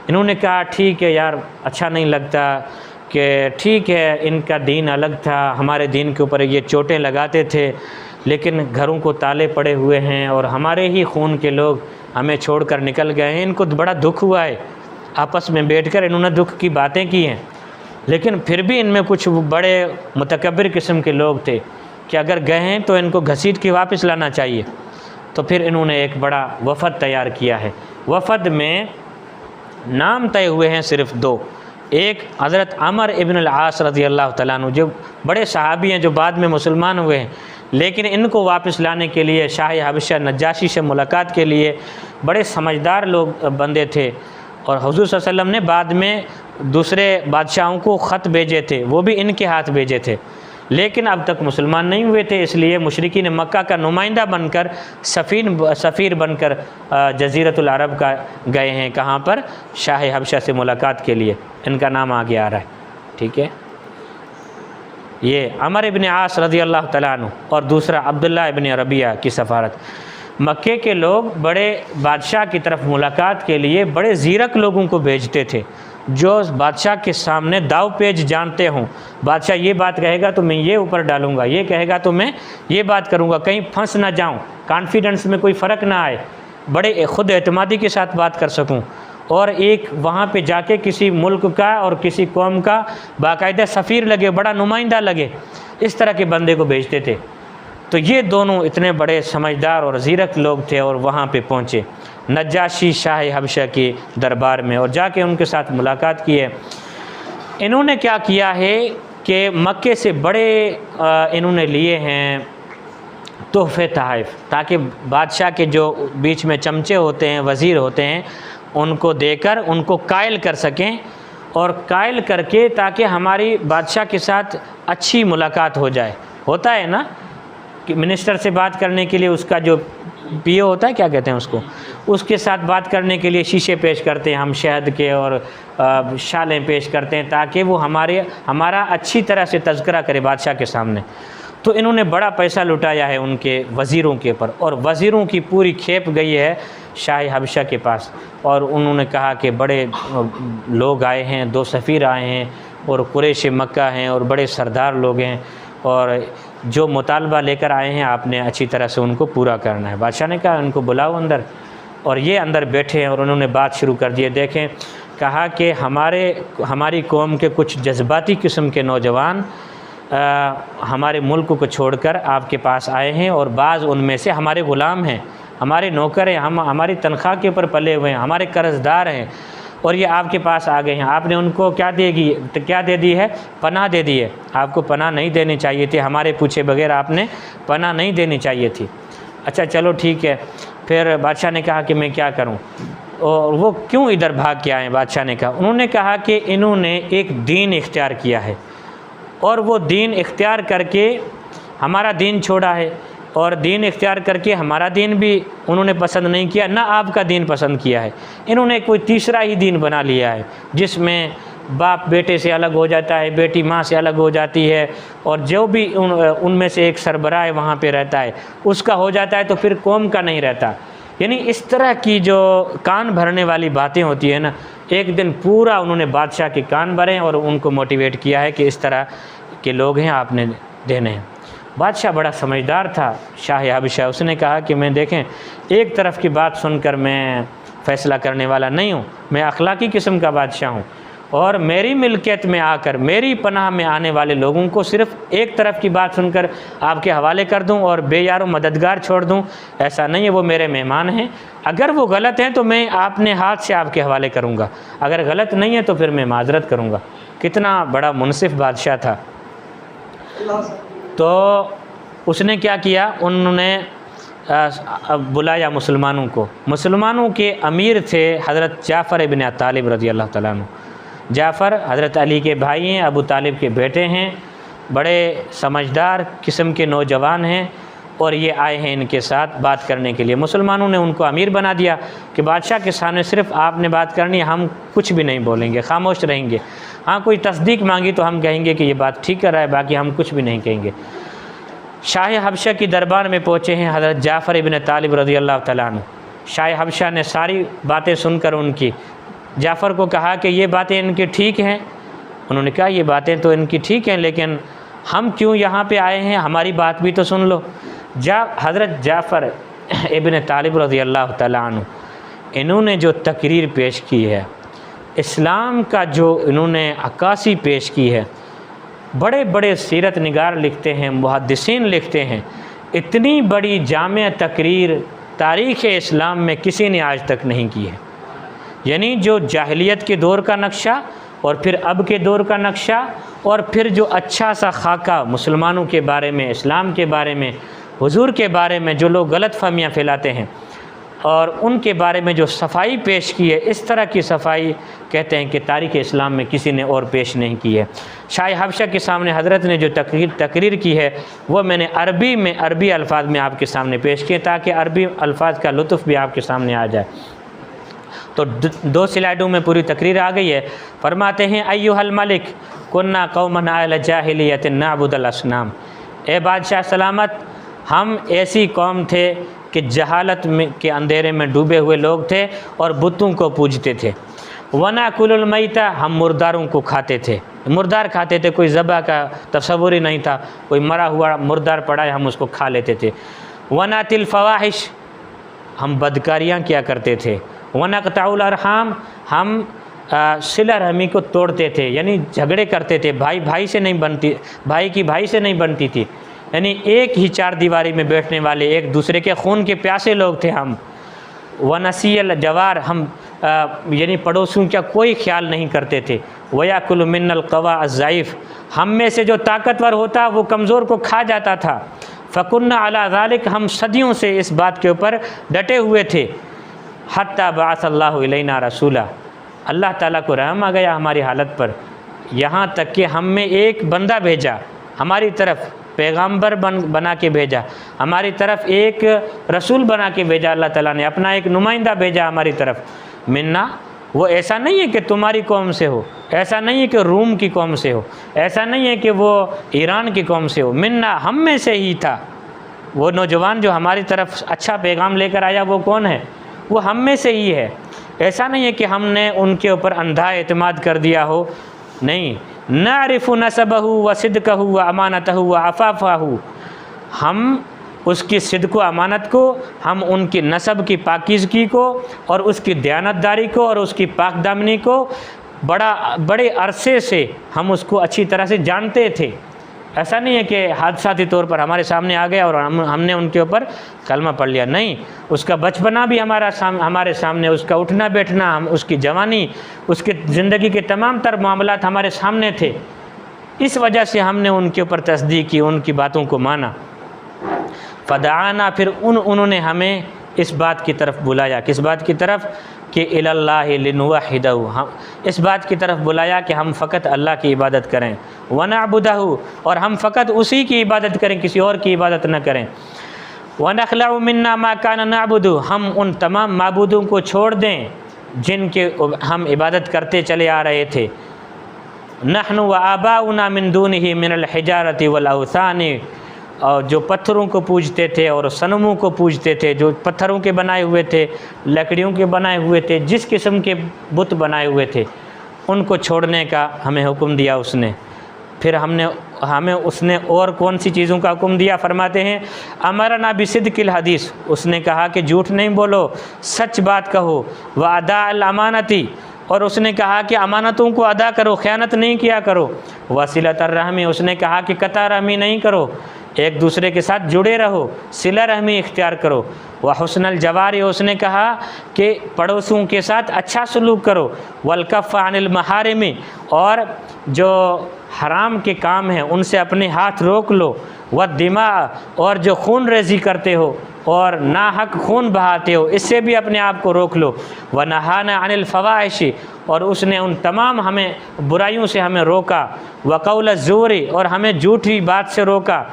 इन्होंने कहा ठीक है यार, अच्छा नहीं लगता कि ठीक है इनका दीन अलग था, हमारे दीन के ऊपर ये चोटें लगाते थे, लेकिन घरों को ताले पड़े हुए हैं और हमारे ही खून के लोग हमें छोड़कर निकल गए हैं। इनको बड़ा दुख हुआ है, आपस में बैठकर इन्होंने दुख की बातें की हैं। लेकिन फिर भी इनमें कुछ बड़े मुतकब्बिर किस्म के लोग थे कि अगर गए हैं तो इनको घसीट के वापस लाना चाहिए। तो फिर इन्होंने एक बड़ा वफ़द तैयार किया है। वफ़द में नाम तय हुए हैं सिर्फ़ 2। एक हज़रत अमर इब्न अल-आस रज़ियल्लाहु तआला अन्हु, जो बड़े सहाबी हैं, जो बाद में मुसलमान हुए हैं, लेकिन इनको वापस लाने के लिए शाह हबशा नज्जाशी से मुलाकात के लिए बड़े समझदार लोग बंदे थे। और हुज़ूर सल्लल्लाहु अलैहि वसल्लम ने बाद में दूसरे बादशाहों को ख़त भेजे थे, वो भी इनके हाथ भेजे थे, लेकिन अब तक मुसलमान नहीं हुए थे। इसलिए मुशरिकीन मक्का का नुमाइंदा बनकर, सफ़ीर बनकर जज़ीरतुल अरब का गए हैं। कहाँ पर? शाह हबशा से मुलाकात के लिए। इनका नाम आगे आ रहा है। ठीक है। ये अमर इब्न आस रज़ियल्लाहु तआला अन्हु और दूसरा अब्दुल्ला इब्न रबिया की सफ़ारत। मक्के के लोग बड़े बादशाह की तरफ मुलाकात के लिए बड़े ज़ीरक लोगों को भेजते थे, जो बादशाह के सामने दाव पेच जानते हों। बादशाह ये बात कहेगा तो मैं ये ऊपर डालूँगा, ये कहेगा तो मैं ये बात करूँगा, कहीं फंस ना जाऊँ, कॉन्फिडेंस में कोई फ़र्क ना आए, बड़े ख़ुद एतमादी के साथ बात कर सकूँ, और एक वहाँ पे जाके किसी मुल्क का और किसी कौम का बाकायदा सफ़ीर लगे, बड़ा नुमाइंदा लगे। इस तरह के बंदे को भेजते थे। तो ये दोनों इतने बड़े समझदार और ज़ीरक लोग थे और वहाँ पे पहुँचे नज्जाशी शाह हबशा के दरबार में और जाके उनके साथ मुलाकात की है। इन्होंने क्या किया है कि मक्के से बड़े इन्होंने लिए हैं तोहफ़े तहफ़, ताकि बादशाह के जो बीच में चमचे होते हैं, वज़ीर होते हैं, उनको देकर उनको कायल कर सकें और कायल करके ताकि हमारी बादशाह के साथ अच्छी मुलाकात हो जाए। होता है ना कि मिनिस्टर से बात करने के लिए उसका जो पीओ होता है, क्या कहते हैं उसको, उसके साथ बात करने के लिए शीशे पेश करते हैं हम शहद के और शालें पेश करते हैं ताकि वो हमारा अच्छी तरह से तज़किरा करे बादशाह के सामने। तो इन्होंने बड़ा पैसा लुटाया है उनके वज़ीरों के ऊपर और वज़ीरों की पूरी खेप गई है शाह हबशा के पास और उन्होंने कहा कि बड़े लोग आए हैं, 2 सफ़ीर आए हैं और कुरैश मक्का हैं और बड़े सरदार लोग हैं और जो मुतालबा लेकर आए हैं आपने अच्छी तरह से उनको पूरा करना है। बादशाह ने कहा उनको बुलाओ अंदर, और ये अंदर बैठे हैं और उन्होंने बात शुरू कर दी। देखें, कहा कि हमारी कौम के कुछ जज्बाती किस्म के नौजवान हमारे मुल्क को छोड़कर आपके पास आए हैं और बाज़ उनमें से हमारे ग़ुलाम हैं, हमारे नौकर हैं, हमारी तनख्वाह के ऊपर पले हुए हैं, हमारे कर्ज़दार हैं और ये आपके पास आ गए हैं। आपने उनको क्या दे दी है? पनाह दे दी है। आपको पनाह नहीं देनी चाहिए थी, हमारे पूछे बगैर आपने पनाह नहीं देनी चाहिए थी। अच्छा चलो ठीक है। फिर बादशाह ने कहा कि मैं क्या करूं, और वो क्यों इधर भाग के आए? बादशाह ने कहा, उन्होंने कहा कि इन्होंने एक दीन इख्तियार किया है और वो दीन इख्तियार करके हमारा दीन छोड़ा है और दीन इख्तियार करके हमारा दीन भी उन्होंने पसंद नहीं किया, ना आपका दीन पसंद किया है। इन्होंने कोई तीसरा ही दीन बना लिया है जिसमें बाप बेटे से अलग हो जाता है, बेटी माँ से अलग हो जाती है और जो भी उनमें से एक सरबराह वहाँ पे रहता है उसका हो जाता है, तो फिर कौम का नहीं रहता। यानी इस तरह की जो कान भरने वाली बातें होती है ना, एक दिन पूरा उन्होंने बादशाह के कान भरे और उनको मोटिवेट किया है कि इस तरह के लोग हैं, आपने देने हैं। बादशाह बड़ा समझदार था शाह हबशा, उसने कहा कि मैं देखें, एक तरफ की बात सुनकर मैं फ़ैसला करने वाला नहीं हूँ, मैं अखलाकी किस्म का बादशाह हूँ और मेरी मिल्कियत में आकर मेरी पनाह में आने वाले लोगों को सिर्फ़ एक तरफ की बात सुनकर आपके हवाले कर दूं और बेयारो मददगार छोड़ दूं, ऐसा नहीं है। वो मेरे मेहमान हैं, अगर वो गलत हैं तो मैं अपने हाथ से आपके हवाले करूंगा, अगर गलत नहीं है तो फिर मैं माजरत करूंगा। कितना बड़ा मुनसिफ बादशाह था। तो उसने क्या किया, उन्होंने बुलाया मुसलमानों को। मुसलमानों के अमीर थे हज़रत जाफ़र इब्न अबी तालिब रज़ी अल्लाह तआला अन्हु। जाफ़र हज़रत अली के भाई हैं, अबू तालिब के बेटे हैं, बड़े समझदार किस्म के नौजवान हैं और ये आए हैं इनके साथ बात करने के लिए। मुसलमानों ने उनको अमीर बना दिया कि बादशाह के सामने सिर्फ़ आपने बात करनी है, हम कुछ भी नहीं बोलेंगे, खामोश रहेंगे। हाँ, कोई तस्दीक मांगी तो हम कहेंगे कि ये बात ठीक कर रहा है, बाकी हम कुछ भी नहीं कहेंगे। शाह हबशा की दरबार में पहुँचे हैं हज़रत जाफ़र इब्न तालिब रज़ी अल्लाह तआला अन्हु। शाह हबशा ने सारी बातें सुनकर उनकी जाफ़र को कहा कि ये बातें इनकी ठीक हैं। उन्होंने कहा ये बातें तो इनकी ठीक हैं, लेकिन हम क्यों यहाँ पे आए हैं, हमारी बात भी तो सुन लो। हज़रत जाफ़र इब्न तालिब रज़ी अल्लाह तआला अन्हु, इन्होंने जो तकरीर पेश की है, इस्लाम का जो इन्होंने अक्कासी पेश की है, बड़े बड़े सीरत निगार लिखते हैं, मुहद्दिसीन लिखते हैं, इतनी बड़ी जामे तकरीर तारीख़ इस्लाम में किसी ने आज तक नहीं की है। यानी जो जाहिलियत के दौर का नक्शा और फिर अब के दौर का नक्शा और फिर जो अच्छा सा खाका मुसलमानों के बारे में, इस्लाम के बारे में, हुजूर के बारे में जो लोग गलत फहमियाँ फैलाते हैं और उनके बारे में जो सफाई पेश की है, इस तरह की सफाई कहते हैं कि तारीख़ इस्लाम में किसी ने और पेश नहीं की है। शाह हबशा के सामने हज़रत ने जो तकरीर की है वो मैंने अरबी अल्फाज में आपके सामने पेश किए ताकि अरबी अल्फाज का लुत्फ़ भी आपके सामने आ जाए। तो 2 स्लाइडों में पूरी तकरीर आ गई है। फरमाते हैं, अय्युहल मलिक कुन्ना कौमन अहल जाहिलियत नअबुदुल असनाम। ए बादशाह सलामत, हम ऐसी कौम थे कि जहालत में के अंधेरे में डूबे हुए लोग थे और बुतों को पूजते थे। वनाकुलुल मैता, हम मुर्दारों को खाते थे, मुर्दार खाते थे, कोई ज़बह का तसव्वुर ही नहीं था, कोई मरा हुआ मुर्दार पड़ा है हम उसको खा लेते थे। वनातिल फ़वाहिश, हम बदकारियाँ किया करते थे। वनक़ताउल अरहाम, हम सिला रहमी को तोड़ते थे, यानी झगड़े करते थे, भाई की भाई से नहीं बनती थी, यानी एक ही चार दीवारी में बैठने वाले, एक दूसरे के खून के प्यासे लोग थे हम। वनसील जवार, हम यानी पड़ोसियों का कोई ख्याल नहीं करते थे। वयाकुल मिन्नल कवा अज़्ज़ाइफ़, हम में से जो ताकतवर होता वो कमज़ोर को खा जाता था। फ़कुन्ना अला ज़ालिक, हम सदियों से इस बात के ऊपर डटे हुए थे। हत्ता बअसल्लाहु इलैना रसूला, अल्लाह ताला को रहम आ गया हमारी हालत पर, यहाँ तक कि हम में एक बंदा भेजा हमारी तरफ, पैगंबर बना के भेजा हमारी तरफ, एक रसूल बना के भेजा अल्लाह ताला ने, अपना एक नुमाइंदा भेजा हमारी तरफ। मिन्ना, वो ऐसा नहीं है कि तुम्हारी कौम से हो, ऐसा नहीं है कि रूम की कौम से हो, ऐसा नहीं है कि वो ईरान की कौम से हो, मिन्ना, हम में से ही था। वो नौजवान जो हमारी तरफ अच्छा पैगाम लेकर आया वो कौन है? वो हम में से ही है। ऐसा नहीं है कि हमने उनके ऊपर अंधा एतमाद कर दिया हो, नहीं। नारिफ़ु नसबहु व सिद्क़हु व अमानतहु व अफ़ाफ़हु, हम उसकी सिद्क़ व अमानत को, हम उनकी नसब की पाकीज़गी को और उसकी दयानतदारी को और उसकी पाकदामनी को बड़े अरसे से हम उसको अच्छी तरह से जानते थे। ऐसा नहीं है कि हादसाती तौर पर हमारे सामने आ गया और हमने उनके ऊपर कलमा पढ़ लिया, नहीं। उसका बचपना भी हमारे सामने, उसका उठना बैठना, हम उसकी जवानी, उसकी ज़िंदगी के तमाम तर मामलात हमारे सामने थे। इस वजह से हमने उनके ऊपर तस्दीक की, उनकी बातों को माना। फ़दआना, फिर उन्होंने हमें इस बात की तरफ बुलाया। किस बात की तरफ? कि इलल्लाहि लिनुवहिदहु, हम इस बात की तरफ बुलाया कि हम फ़कत अल्लाह की इबादत करें। वनअबुदहु, और हम फ़कत उसी की इबादत करें, किसी और की इबादत न करें। वनख़लउ मिन्ना मा काना नअबुदु, हम उन तमाम माबूदों को छोड़ दें जिनके हम इबादत करते चले आ रहे थे। नहनु व आबाउना मिन दूनिही मिनल हिजारति वल औसानी, और जो पत्थरों को पूजते थे और सनमों को पूजते थे, जो पत्थरों के बनाए हुए थे, लकड़ियों के बनाए हुए थे, जिस किस्म के बुत बनाए हुए थे, उनको छोड़ने का हमें हुक्म दिया उसने। फिर हमें उसने और कौन सी चीज़ों का हुक्म दिया? फरमाते हैं अमरना बिसिद्क़िल हदीस, उसने कहा कि झूठ नहीं बोलो, सच बात कहो। व अदाअल अमानती, और उसने कहा कि अमानतों को अदा करो, ख़यानत नहीं किया करो। वसीलतर रहमी, उसने कहा कि कता रहमी नहीं करो, एक दूसरे के साथ जुड़े रहो, सिला रहमी इख्तियार करो। व हुस्नल जवारी, उसने कहा कि पड़ोसियों के साथ अच्छा सलूक करो। वलकफ़ अनिल महारिमी, और जो हराम के काम हैं उनसे अपने हाथ रोक लो। व दिमा, और जो खून रेज़ी करते हो और नाहक खून बहाते हो, इससे भी अपने आप को रोक लो। व नहाना अनिल फ़वाहिशी, और उसने उन तमाम हमें बुराइयों से हमें रोका। व क़ौल ज़ूरी, और हमें झूठी बात से रोका।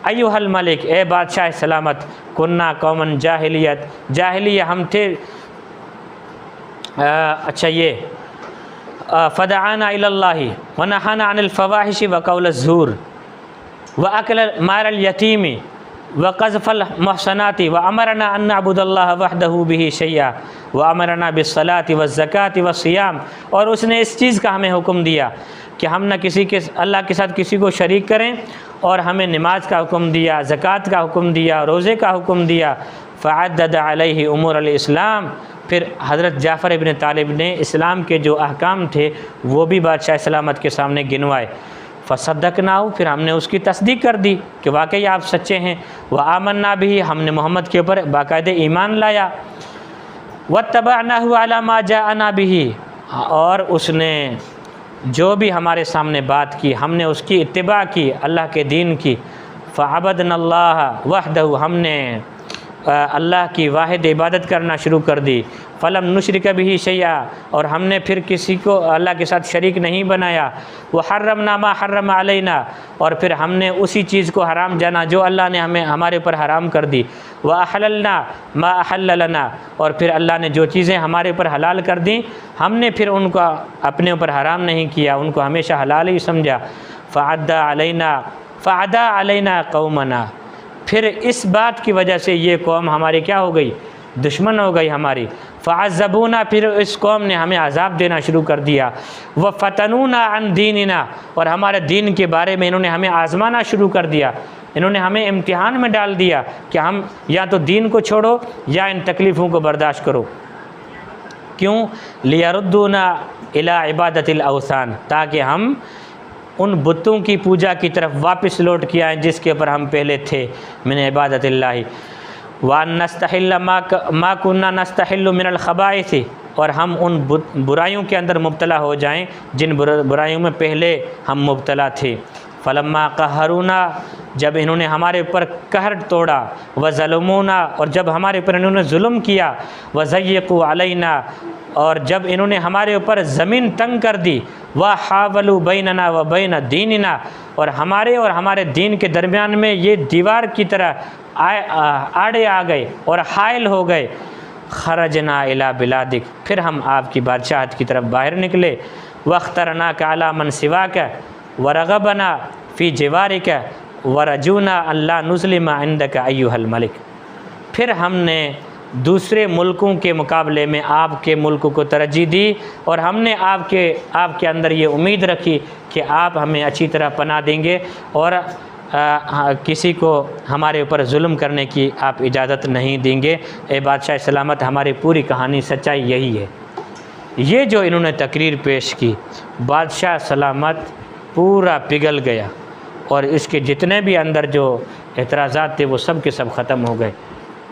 अय्युहल मलिक, ए बादशाह सलामत, कुन्ना कौमन जाहिलियत, जाहिलिया हम थे। अच्छा, ये फ़दआना इलल्लाहि व नहाना अनिल फ़वाहिशी व क़ौल ज़ूर व अकल मारल यतीमी व क़ज़फ़ल मुहसनाति व अमरना अन नअबुदल्लाह वहदहु बिही शैया व अमरना बिस्सलाति व ज़काति व सियाम, और उसने इस चीज़ का हमें हुक्म दिया कि हम न किसी के अल्लाह के साथ किसी को शरीक करें, और हमें नमाज का हुक्म दिया, ज़कात का हुक्म दिया, रोज़े का हुक्म दिया। फ़अद्दद अलैहि उमूर अल-इस्लाम, फिर हज़रत जाफ़र इब्न तालिब ने इस्लाम के जो अहकाम थे वो भी बादशाह सलामत के सामने गिनवाए। फ़सद्दक़नाहु, फिर हमने उसकी तस्दीक कर दी कि वाकई आप सच्चे हैं। व आमन्ना बिही, हमने मोहम्मद के ऊपर बाकायदे ईमान लाया। वत्तबअनाहु अला मा जाअना बिही, और उसने जो भी हमारे सामने बात की हमने उसकी इत्तिबा की, अल्लाह के दीन की। फ़अबदनल्लाह वहदहु, हमने अल्लाह की वाहिद इबादत करना शुरू कर दी। फ़लम नुशरिक बिही शैया, और हमने फिर किसी को अल्लाह के साथ शरीक नहीं बनाया। व हर्रमना मा हर्रम अलैना, और फिर हमने उसी चीज़ को हराम जाना जो अल्लाह ने हमारे ऊपर हराम कर दी। व अहललना मा अहल्ल लना, और फिर अल्लाह ने जो चीज़ें हमारे ऊपर हलाल कर दी हमने फिर उनको अपने ऊपर हराम नहीं किया, उनको हमेशा हलाल ही समझा। फ़अदा अलैना कौमना, फिर इस बात की वजह से ये कौम हमारी क्या हो गई? दुश्मन हो गई हमारी। फ़अज़्ज़बूना, फिर इस कौम ने हमें अज़ाब देना शुरू कर दिया। व फ़तनूना अन दीनिना, और हमारे दीन के बारे में इन्होंने हमें आज़माना शुरू कर दिया, इन्होंने हमें इम्तिहान में डाल दिया कि हम या तो दीन को छोड़ो या इन तकलीफ़ों को बर्दाश्त करो। क्यों? लियरुद्दूना इला इबादतिल औसान, ताकि हम उन बुतों की पूजा की तरफ वापस लौट के आएँ जिसके ऊपर हम पहले थे, मिन इबादतिल्लाहि व नस्तहिल्ल मा कुन्ना नस्तहिल्लु मिनल खबाइस, और हम उन बुराइयों के अंदर मुब्तला हो जाएं जिन बुराइयों में पहले हम मुब्तला थे। फलम्मा कहरुना, जब इन्होंने हमारे ऊपर कहर तोड़ा, व ज़लमुना, और जब हमारे ऊपर इन्होंने जुल्म किया, व ज़य्यक़ू अलैना, और जब इन्होंने हमारे ऊपर ज़मीन तंग कर दी, व हावलू बैनना व बैन दीनिना, और हमारे दीन के दरमियान में ये दीवार की तरह आड़े आ गए और हायल हो गए। खरजना इला बिलादिक, फिर हम आपकी बादशाहत की तरफ बाहर निकले। वख्तरना का अला मन सिवा का वरगबना फ़ी जिवारिक वरजूना अल्लाह नुस्लिमा इंदक अय्युहल मलिक, फिर हमने दूसरे मुल्कों के मुकाबले में आपके मुल्क को तरजीह दी और हमने आपके अंदर ये उम्मीद रखी कि आप हमें अच्छी तरह पनाह देंगे और किसी को हमारे ऊपर जुल्म करने की आप इजाज़त नहीं देंगे। ए बादशाह सलामत, हमारी पूरी कहानी सच्चाई यही है। ये जो इन्होंने तकरीर पेश की, बादशाह सलामत पूरा पिघल गया और इसके जितने भी अंदर जो एतराज़ात थे वो सब के सब ख़त्म हो गए।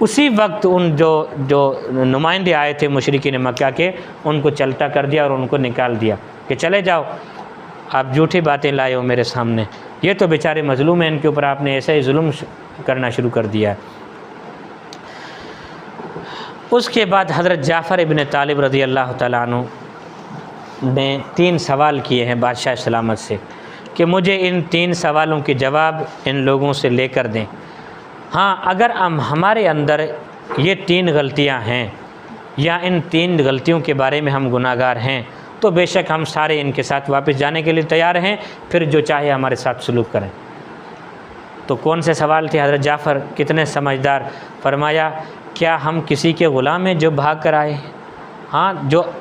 उसी वक्त उन जो नुमाइंदे आए थे मुशरिकीन मक्का के, उनको चलता कर दिया और उनको निकाल दिया कि चले जाओ, आप झूठी बातें लाए हो मेरे सामने, ये तो बेचारे मजलूम हैं, इनके ऊपर आपने ऐसा ही जुल्म करना शुरू कर दिया। उसके बाद हज़रत जाफ़र इब्न तालिब रज़ी अल्लाह तआला अन्हु ने 3 सवाल किए हैं बादशाह सलामत से कि मुझे इन 3 सवालों के जवाब इन लोगों से लेकर दें। हाँ, अगर हमारे अंदर ये 3 गलतियां हैं या इन 3 गलतियों के बारे में हम गुनाहगार हैं तो बेशक हम सारे इनके साथ वापस जाने के लिए तैयार हैं, फिर जो चाहे हमारे साथ सलूक करें। तो कौन से सवाल थे? हज़रत जाफ़र कितने समझदार, फरमाया क्या हम किसी के ग़ुलाम हैं जो भाग कर आए हैं? हाँ, जो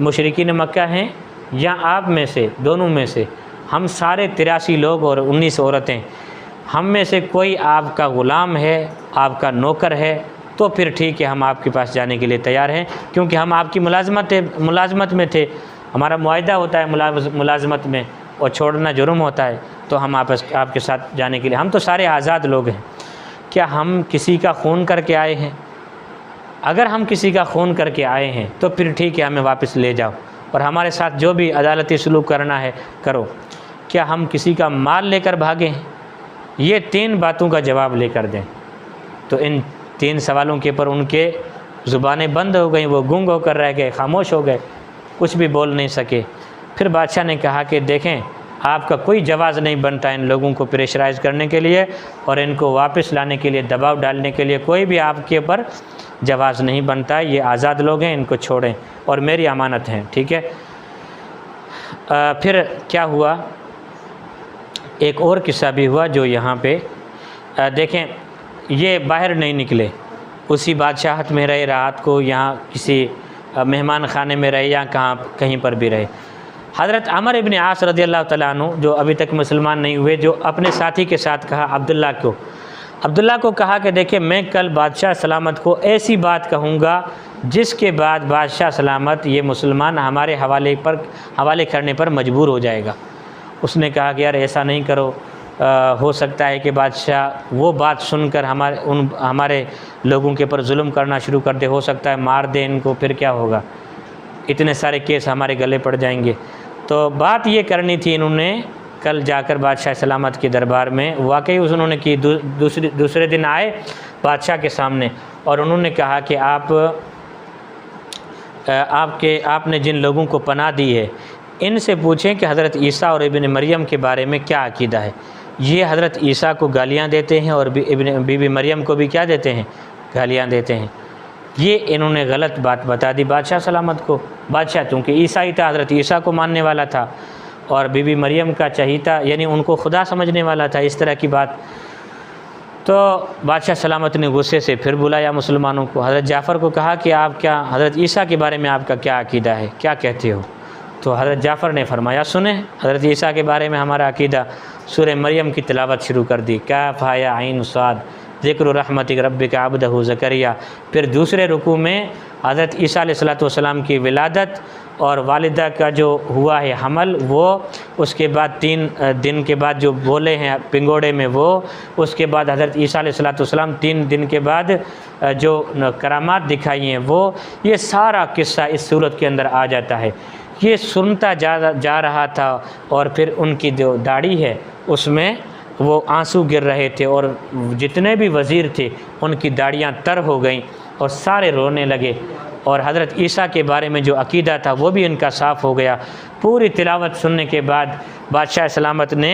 मुशरिकीन मक्का हैं या आप में से, दोनों में से, हम सारे 83 लोग और 19 औरतें, हम में से कोई आपका ग़ुलाम है, आपका नौकर है, तो फिर ठीक है, हम आपके पास जाने के लिए तैयार हैं, क्योंकि हम आपकी मुलाजमत में थे, हमारा मुआहदा होता है मुलाजमत में और छोड़ना जुर्म होता है, तो हम आपके साथ जाने के लिए, हम तो सारे आज़ाद लोग हैं। क्या हम किसी का खून करके आए हैं? अगर हम किसी का खून करके आए हैं तो फिर ठीक है, हमें वापस ले जाओ और हमारे साथ जो भी अदालती सलूक करना है करो। क्या हम किसी का माल लेकर भागे हैं? ये 3 बातों का जवाब लेकर दें। तो इन 3 सवालों के ऊपर उनके ज़ुबानें बंद हो गई, वो गुंग होकर रह गए, खामोश हो गए, कुछ भी बोल नहीं सके। फिर बादशाह ने कहा कि देखें, आपका कोई जवाज़ नहीं बनता इन लोगों को प्रेशराइज़ करने के लिए और इनको वापस लाने के लिए, दबाव डालने के लिए कोई भी आपके ऊपर जवाज़ नहीं बनता। ये आज़ाद लोग हैं, इनको छोड़ें और मेरी अमानत हैं, ठीक है। फिर क्या हुआ, एक और किस्सा भी हुआ जो यहाँ पे देखें, ये बाहर नहीं निकले, उसी बादशाहत में रहे, रात को यहाँ किसी मेहमान खाने में रहे या कहीं पर भी रहे। हज़रत अमर इब्न आस रज़ी अल्लाह तआला अन्हु, जो अभी तक मुसलमान नहीं हुए, जो अपने साथी के साथ कहा, अब्दुल्ला को कहा कि देखिए, मैं कल बादशाह सलामत को ऐसी बात कहूँगा जिसके बाद बादशाह सलामत ये मुसलमान हमारे हवाले करने पर मजबूर हो जाएगा। उसने कहा कि यार ऐसा नहीं करो, हो सकता है कि बादशाह वो बात सुनकर हमारे लोगों के ऊपर जुल्म करना शुरू कर दे, हो सकता है मार दे इनको, फिर क्या होगा, इतने सारे केस हमारे गले पड़ जाएंगे। तो बात ये करनी थी इन्होंने कल जाकर बादशाह सलामत के दरबार में, वाकई उन्होंने की। दूसरे दिन आए बादशाह के सामने और उन्होंने कहा कि आपने जिन लोगों को पनाह दी है, इनसे पूछें कि हज़रत ईसा और इब्न मरियम के बारे में क्या अकीदा है। ये हज़रत ईसा को गालियाँ देते हैं और बीबी मरियम को भी क्या देते हैं, गालियाँ देते हैं। ये इन्होंने गलत बात बता दी बादशाह सलामत को। बादशाह चूँकि ईसाई था, हज़रत ईसा को मानने वाला था और बीबी मरियम का चहीता, यानी उनको खुदा समझने वाला था, इस तरह की बात। तो बादशाह सलामत ने गुस्से से फिर बुलाया मुसलमानों को। हज़रत जाफ़र को कहा कि आप क्या, हज़रत ईसा के बारे में आपका क्या अकीदा है, क्या कहते हो? तो हज़रत जाफ़र ने फरमाया, सुने, हज़रत ईसा के बारे में हमारा अकीदा। सूरह मरियम की तिलावत शुरू कर दी, काफ़ या आइन साद ज़िक्र रहमतिक रब्बिका अब्दहु ज़करिया। फिर दूसरे रुकू में हज़रत ईसा अलैहिस्सलातु वस्सलाम की विलादत और वालिदा का जो हुआ है हमल वो उसके बाद 3 दिन के बाद जो बोले हैं पिंगोड़े में वो, उसके बाद हज़रत ईसा अलैहिस्सलाम 3 दिन के बाद जो करामात दिखाई हैं वो, ये सारा किस्सा इस सूरत के अंदर आ जाता है। ये सुनता जा रहा था और फिर उनकी जो दाढ़ी है उसमें वो आंसू गिर रहे थे और जितने भी वज़ीर थे उनकी दाढ़ियाँ तर हो गईं और सारे रोने लगे। और हज़रत ईसा के बारे में जो अकीदा था वो भी इनका साफ़ हो गया। पूरी तिलावत सुनने के बाद बादशाह सलामत ने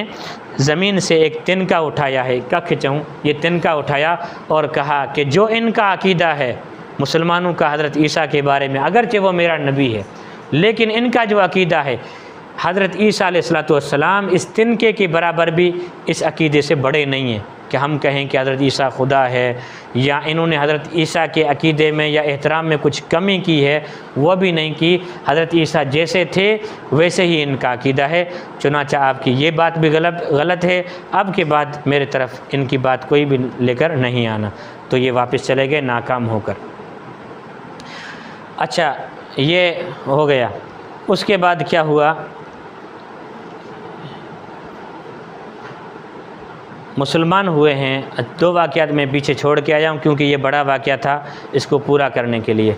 ज़मीन से एक तिनका उठाया है, कख चाहूँ, ये तिनका उठाया और कहा कि जो इनका अकीदा है मुसलमानों का हज़रत ईसा के बारे में, अगरचे वो मेरा नबी है, लेकिन इनका जो अकीदा है हज़रत ईसा अलैहिस्सलाम इस तिनके के बराबर भी इस अकीदे से बड़े नहीं हैं कि हम कहें कि हज़रत ईसा खुदा है, या इन्होंने हज़रत ईसा के अकीदे में या एहतराम में कुछ कमी की है, वो भी नहीं की। हज़रत ईसा जैसे थे वैसे ही इनका अकीदा है। चुनांचे आपकी ये बात भी गलत है, अब के बाद मेरे तरफ इनकी बात कोई भी लेकर नहीं आना। तो ये वापस चले गए नाकाम होकर। अच्छा, ये हो गया। उसके बाद क्या हुआ, मुसलमान हुए हैं। 2 वाक़यात मैं पीछे छोड़ के आया हूँ क्योंकि ये बड़ा वाक़या था, इसको पूरा करने के लिए।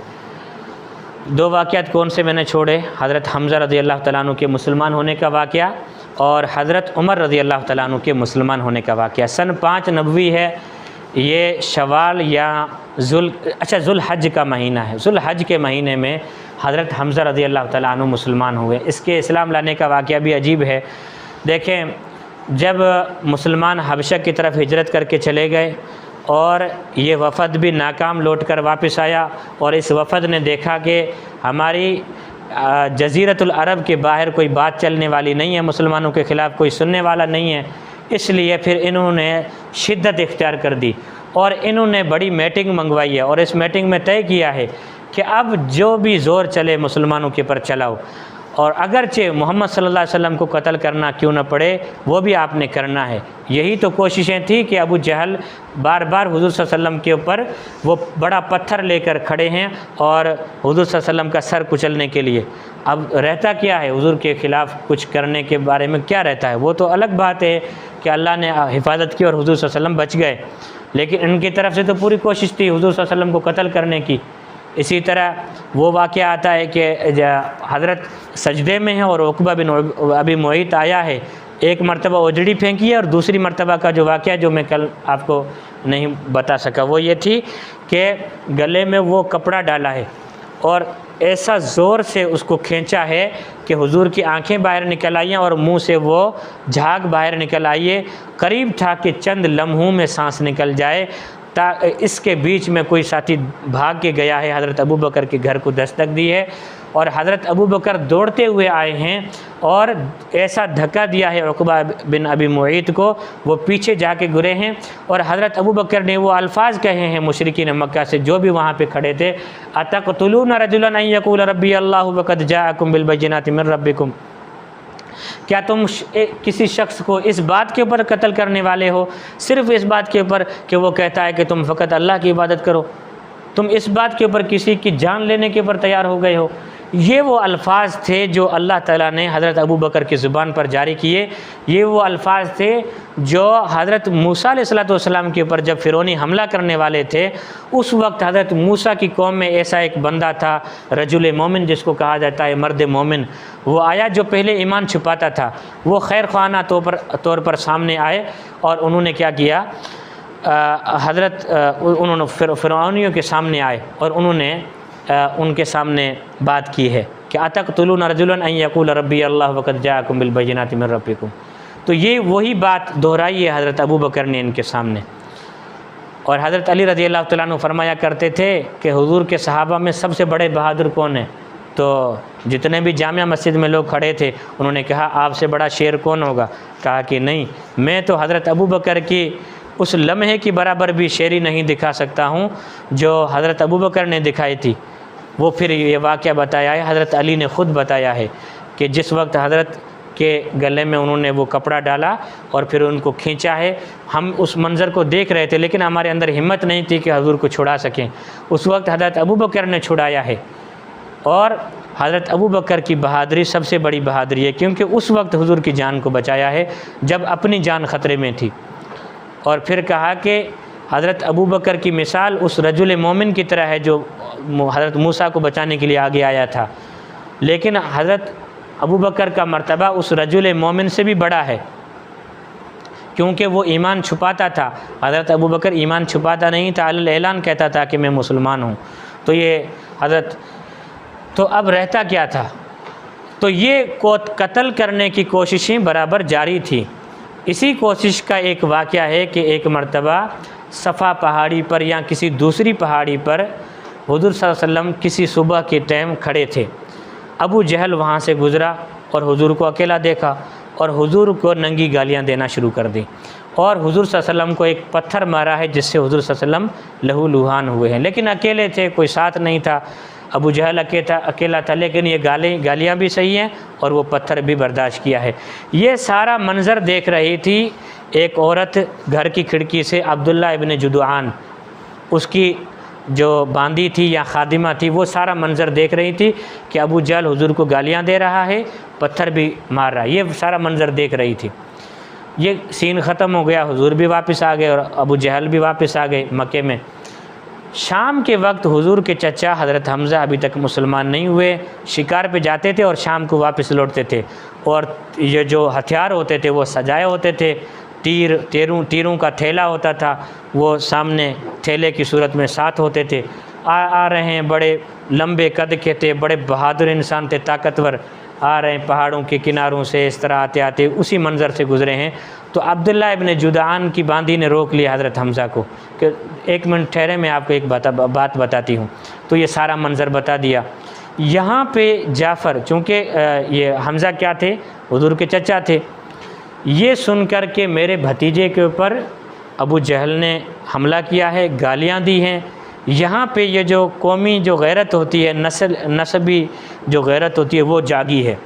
2 वाक़यात कौन से मैंने छोड़े, हज़रत हमज़ा रज़ी अल्लाह तआला अन्हु के मुसलमान होने का वाक़या और हज़रत उमर रज़ी अल्लाह तआला अन्हु के मुसलमान होने का वाक़या। सन 5 नबवी है, ये शवाल या ज़ुल हज का महीना है। ज़ुल हज के महीने में हज़रत हमज़ा रज़ी अल्लाह तआला अन्हु मुसलमान हुए। इसके इस्लाम लाने का वाक़या भी अजीब है। देखें, जब मुसलमान हबशा की तरफ हिजरत करके चले गए और ये वफ़द भी नाकाम लौट कर वापस आया और इस वफ़द ने देखा कि हमारी जज़ीरतुल अरब के बाहर कोई बात चलने वाली नहीं है, मुसलमानों के ख़िलाफ़ कोई सुनने वाला नहीं है, इसलिए फिर इन्होंने शिद्दत इख्तियार कर दी और इन्होंने बड़ी मीटिंग मंगवाई है और इस मीटिंग में तय किया है कि अब जो भी ज़ोर चले मुसलमानों के ऊपर चलाओ, और अगरचे मोहम्मद सल्लल्लाहु अलैहि वसल्लम को कत्ल करना क्यों न पड़े वो भी आपने करना है। यही तो कोशिशें थी कि अबू जहल बार बार हुज़ूर सल्लल्लाहु अलैहि वसल्लम के ऊपर वो बड़ा पत्थर लेकर खड़े हैं और हुज़ूर सल्लल्लाहु अलैहि वसल्लम का सर कुचलने के लिए। अब रहता क्या है, हुज़ूर के ख़िलाफ़ कुछ करने के बारे में क्या रहता है, वो तो अलग बात है कि अल्लाह ने हिफाजत की और हुज़ूर सल्लल्लाहु अलैहि वसल्लम बच गए, लेकिन इनकी तरफ से तो पूरी कोशिश थी हुज़ूर सल्लल्लाहु अलैहि वसल्लम को कत्ल करने की। इसी तरह वो वाक़या आता है कि हज़रत सजदे में है और उक़बा बिन अबी मुअय्यित आया है, एक मरतबा ओजड़ी फेंकी है और दूसरी मरतबा का जो वाक़या जो मैं कल आपको नहीं बता सका वो ये थी कि गले में वो कपड़ा डाला है और ऐसा ज़ोर से उसको खींचा है कि हुजूर की आंखें बाहर निकल आई हैं और मुंह से वो झाग बाहर निकल आई है। करीब था कि चंद लम्हों में सांस निकल जाए। इसके बीच में कोई साथी भाग के गया है, हज़रत अबू बकर के घर को दस्तक दी है और हज़रत अबू बकर दौड़ते हुए आए हैं और ऐसा धक्का दिया है उक़बा बिन अबी मुअय्यित को, वो पीछे जाके गिरे हैं और हज़रत अबू बकर ने वो अल्फाज कहे हैं मुशरिकीन मक्का से जो भी वहाँ पे खड़े थे, अतक़तुलूना रजुलन अन यक़ूल रब्बी अल्लाहु वक़द जाअकुम बिल बय्यिनाति मिन रब्बिकुम, क्या तुम किसी शख्स को इस बात के ऊपर कत्ल करने वाले हो, सिर्फ़ इस बात के ऊपर कि वो कहता है कि तुम फ़कत अल्लाह की इबादत करो, तुम इस बात के ऊपर किसी की जान लेने के ऊपर तैयार हो गए हो। ये वो अल्फाज थे जो अल्लाह ताला ने हज़रत अबू बकर की ज़ुबान पर जारी किए। ये वो अल्फाज थे जो हज़रत मूसा अलैहिस्सलाम के ऊपर जब फ़िरौनी हमला करने वाले थे, उस वक्त हज़रत मूसा की कौम में ऐसा एक बंदा था, रजुल मोमिन जिसको कहा जाता है, मर्द मोमिन, वो आया जो पहले ईमान छुपाता था। वो खैर ख़वाना तौर पर सामने आए और उन्होंने क्या किया, उन्होंने फ़िरौनियों के सामने आए और उन्होंने उनके सामने बात की है कि अतक़तुलूना रजुलन अन यक़ूल रब्बी अल्लाह वक़द जाअकुम बिल बय्यिनाति मिन रब्बिकुम। तो ये वही बात दोहराई है हज़रत अबू बकर ने इनके सामने। और हज़रत अली रज़ी अल्लाह तआला अन्हु फरमाया करते थे कि हुज़ूर के सहाबा में सबसे बड़े बहादुर कौन है, तो जितने भी जामिया मस्जिद में लोग खड़े थे उन्होंने कहा आपसे बड़ा शेर कौन होगा, कहा कि नहीं, मैं तो हज़रत अबू बकर की उस लम्हे की बराबर भी शेरी नहीं दिखा सकता हूँ जो हज़रत अबू बकर ने दिखाई थी। वो फिर ये वाक़या बताया है, हज़रत अली ने ख़ुद बताया है कि जिस वक्त हज़रत के गले में उन्होंने वो कपड़ा डाला और फिर उनको खींचा है, हम उस मंज़र को देख रहे थे लेकिन हमारे अंदर हिम्मत नहीं थी कि हुज़ूर को छुड़ा सकें। उस वक्त हज़रत अबू बकर ने छुड़ाया है और हज़रत अबू बकर की बहादुरी सबसे बड़ी बहादुरी है, क्योंकि उस वक्त हुज़ूर की जान को बचाया है जब अपनी जान ख़तरे में थी। और फिर कहा कि हज़रत अबू बकर की मिसाल उस रजुल मोमिन की तरह है जो हज़रत मूसा को बचाने के लिए आगे आया था, लेकिन हज़रत अबू बकर का मर्तबा उस रजुल मोमिन से भी बड़ा है, क्योंकि वो ईमान छुपाता था। हज़रत अबू बकर ईमान छुपाता नहीं था, अल ऐलान कहता था कि मैं मुसलमान हूँ। तो ये हज़रत, तो अब रहता क्या था, तो ये को कत्ल करने की कोशिशें बराबर जारी थी। इसी कोशिश का एक वाक़या है कि एक मर्तबा सफ़ा पहाड़ी पर या किसी दूसरी पहाड़ी पर हुज़ूर सल्लल्लाहु अलैहि वसल्लम किसी सुबह के टाइम खड़े थे। अबू जहल वहाँ से गुज़रा और हुज़ूर को अकेला देखा और हुज़ूर को नंगी गालियाँ देना शुरू कर दी, और हुज़ूर सल्लल्लाहु अलैहि वसल्लम को एक पत्थर मारा है जिससे हुज़ूर सल्लल्लाहु अलैहि वसल्लम लहूलुहान हुए हैं। लेकिन अकेले थे, कोई साथ नहीं था। अबू जहल अकेला था, लेकिन ये गालियाँ भी सही हैं और वो पत्थर भी बर्दाश्त किया है। ये सारा मंज़र देख रही थी एक औरत घर की खिड़की से, अब्दुल्ला इब्न जुदआन उसकी जो बांदी थी या खादिमा थी, वो सारा मंज़र देख रही थी कि अबू जहल हुज़ूर को गालियाँ दे रहा है, पत्थर भी मार रहा है। ये सारा मंज़र देख रही थी। ये सीन ख़त्म हो गया, हुज़ूर भी वापस आ गए और अबू जहल भी वापस आ गए मक्के में। शाम के वक्त हुज़ूर के चचा हज़रत हमज़ा अभी तक मुसलमान नहीं हुए, शिकार पे जाते थे और शाम को वापस लौटते थे, और ये जो हथियार होते थे वो सजाए होते थे। तीरों का थैला होता था, वो सामने थैले की सूरत में साथ होते थे। आ रहे हैं, बड़े लंबे कद के थे, बड़े बहादुर इंसान थे, ताकतवर, आ रहे हैं पहाड़ों के किनारों से, इस तरह आते आते उसी मंज़र से गुज़रे हैं। तो अब्दुल्ला इब्न जुदआन की बांदी ने रोक लिया हज़रत हमज़ा को कि एक मिनट ठहरे, मैं आपको एक बात बताती हूँ। तो ये सारा मंज़र बता दिया। यहाँ पे जाफ़र, चूँकि ये हमज़ा क्या थे, हुज़ूर के चचा थे, ये सुनकर के मेरे भतीजे के ऊपर अबू जहल ने हमला किया है, गालियाँ दी हैं। यहाँ पे ये जो कौमी जो गैरत होती है, नस्बी जो गैरत होती है, वो जागी है,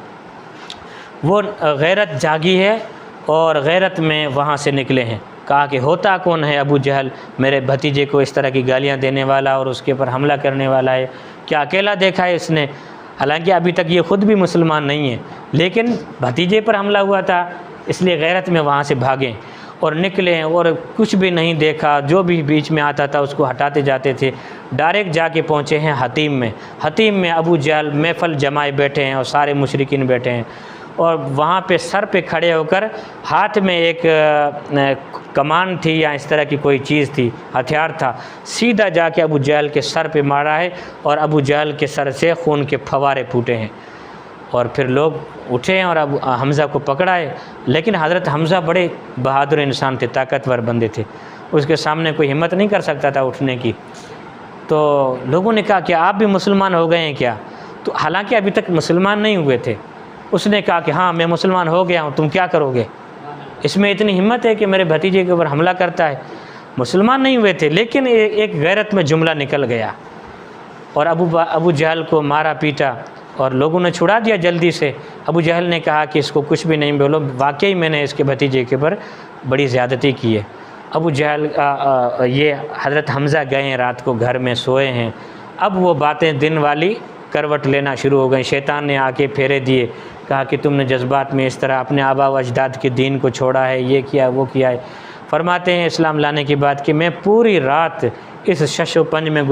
वो गैरत जागी है और गैरत में वहाँ से निकले हैं। कहा कि होता कौन है अबू जहल, मेरे भतीजे को इस तरह की गालियाँ देने वाला और उसके ऊपर हमला करने वाला है, क्या अकेला देखा है इसने? हालांकि अभी तक ये ख़ुद भी मुसलमान नहीं है, लेकिन भतीजे पर हमला हुआ था, इसलिए गैरत में वहाँ से भागें और निकले और कुछ भी नहीं देखा, जो भी बीच में आता था उसको हटाते जाते थे। डायरेक्ट जाके पहुँचे हैं हतीम में। हतीम में अबू जहल महफल जमाए बैठे हैं और सारे मुशरिकीन बैठे हैं, और वहाँ पे सर पे खड़े होकर हाथ में एक कमान थी या इस तरह की कोई चीज़ थी, हथियार था, सीधा जाके अबू जहल के सर पे मारा है और अबू जहल के सर से खून के फवारे फूटे हैं। और फिर लोग उठे हैं और अब हमज़ा को पकड़ा है, लेकिन हज़रत हमज़ा बड़े बहादुर इंसान थे, ताकतवर बंदे थे, उसके सामने कोई हिम्मत नहीं कर सकता था उठने की। तो लोगों ने कहा कि आप भी मुसलमान हो गए हैं क्या? तो हालांकि अभी तक मुसलमान नहीं हुए थे। उसने कहा कि हाँ मैं मुसलमान हो गया हूँ, तुम क्या करोगे? इसमें इतनी हिम्मत है कि मेरे भतीजे के ऊपर हमला करता है। मुसलमान नहीं हुए थे, लेकिन एक गैरत में जुमला निकल गया और अबू जहल को मारा पीटा और लोगों ने छुड़ा दिया जल्दी से। अबू जहल ने कहा कि इसको कुछ भी नहीं बोलो, वाकई मैंने इसके भतीजे के ऊपर बड़ी ज़्यादती की है। अबू जहल ये हज़रत हमज़ा गए हैं, रात को घर में सोए हैं। अब वो बातें दिन वाली करवट लेना शुरू हो गई। शैतान ने आके फेरे दिए, कहा कि तुमने जज्बात में इस तरह अपने आबा व अजदाद के दीन को छोड़ा है, ये किया वो किया है। फरमाते हैं इस्लाम लाने के बाद कि मैं पूरी रात इस शशोपंज में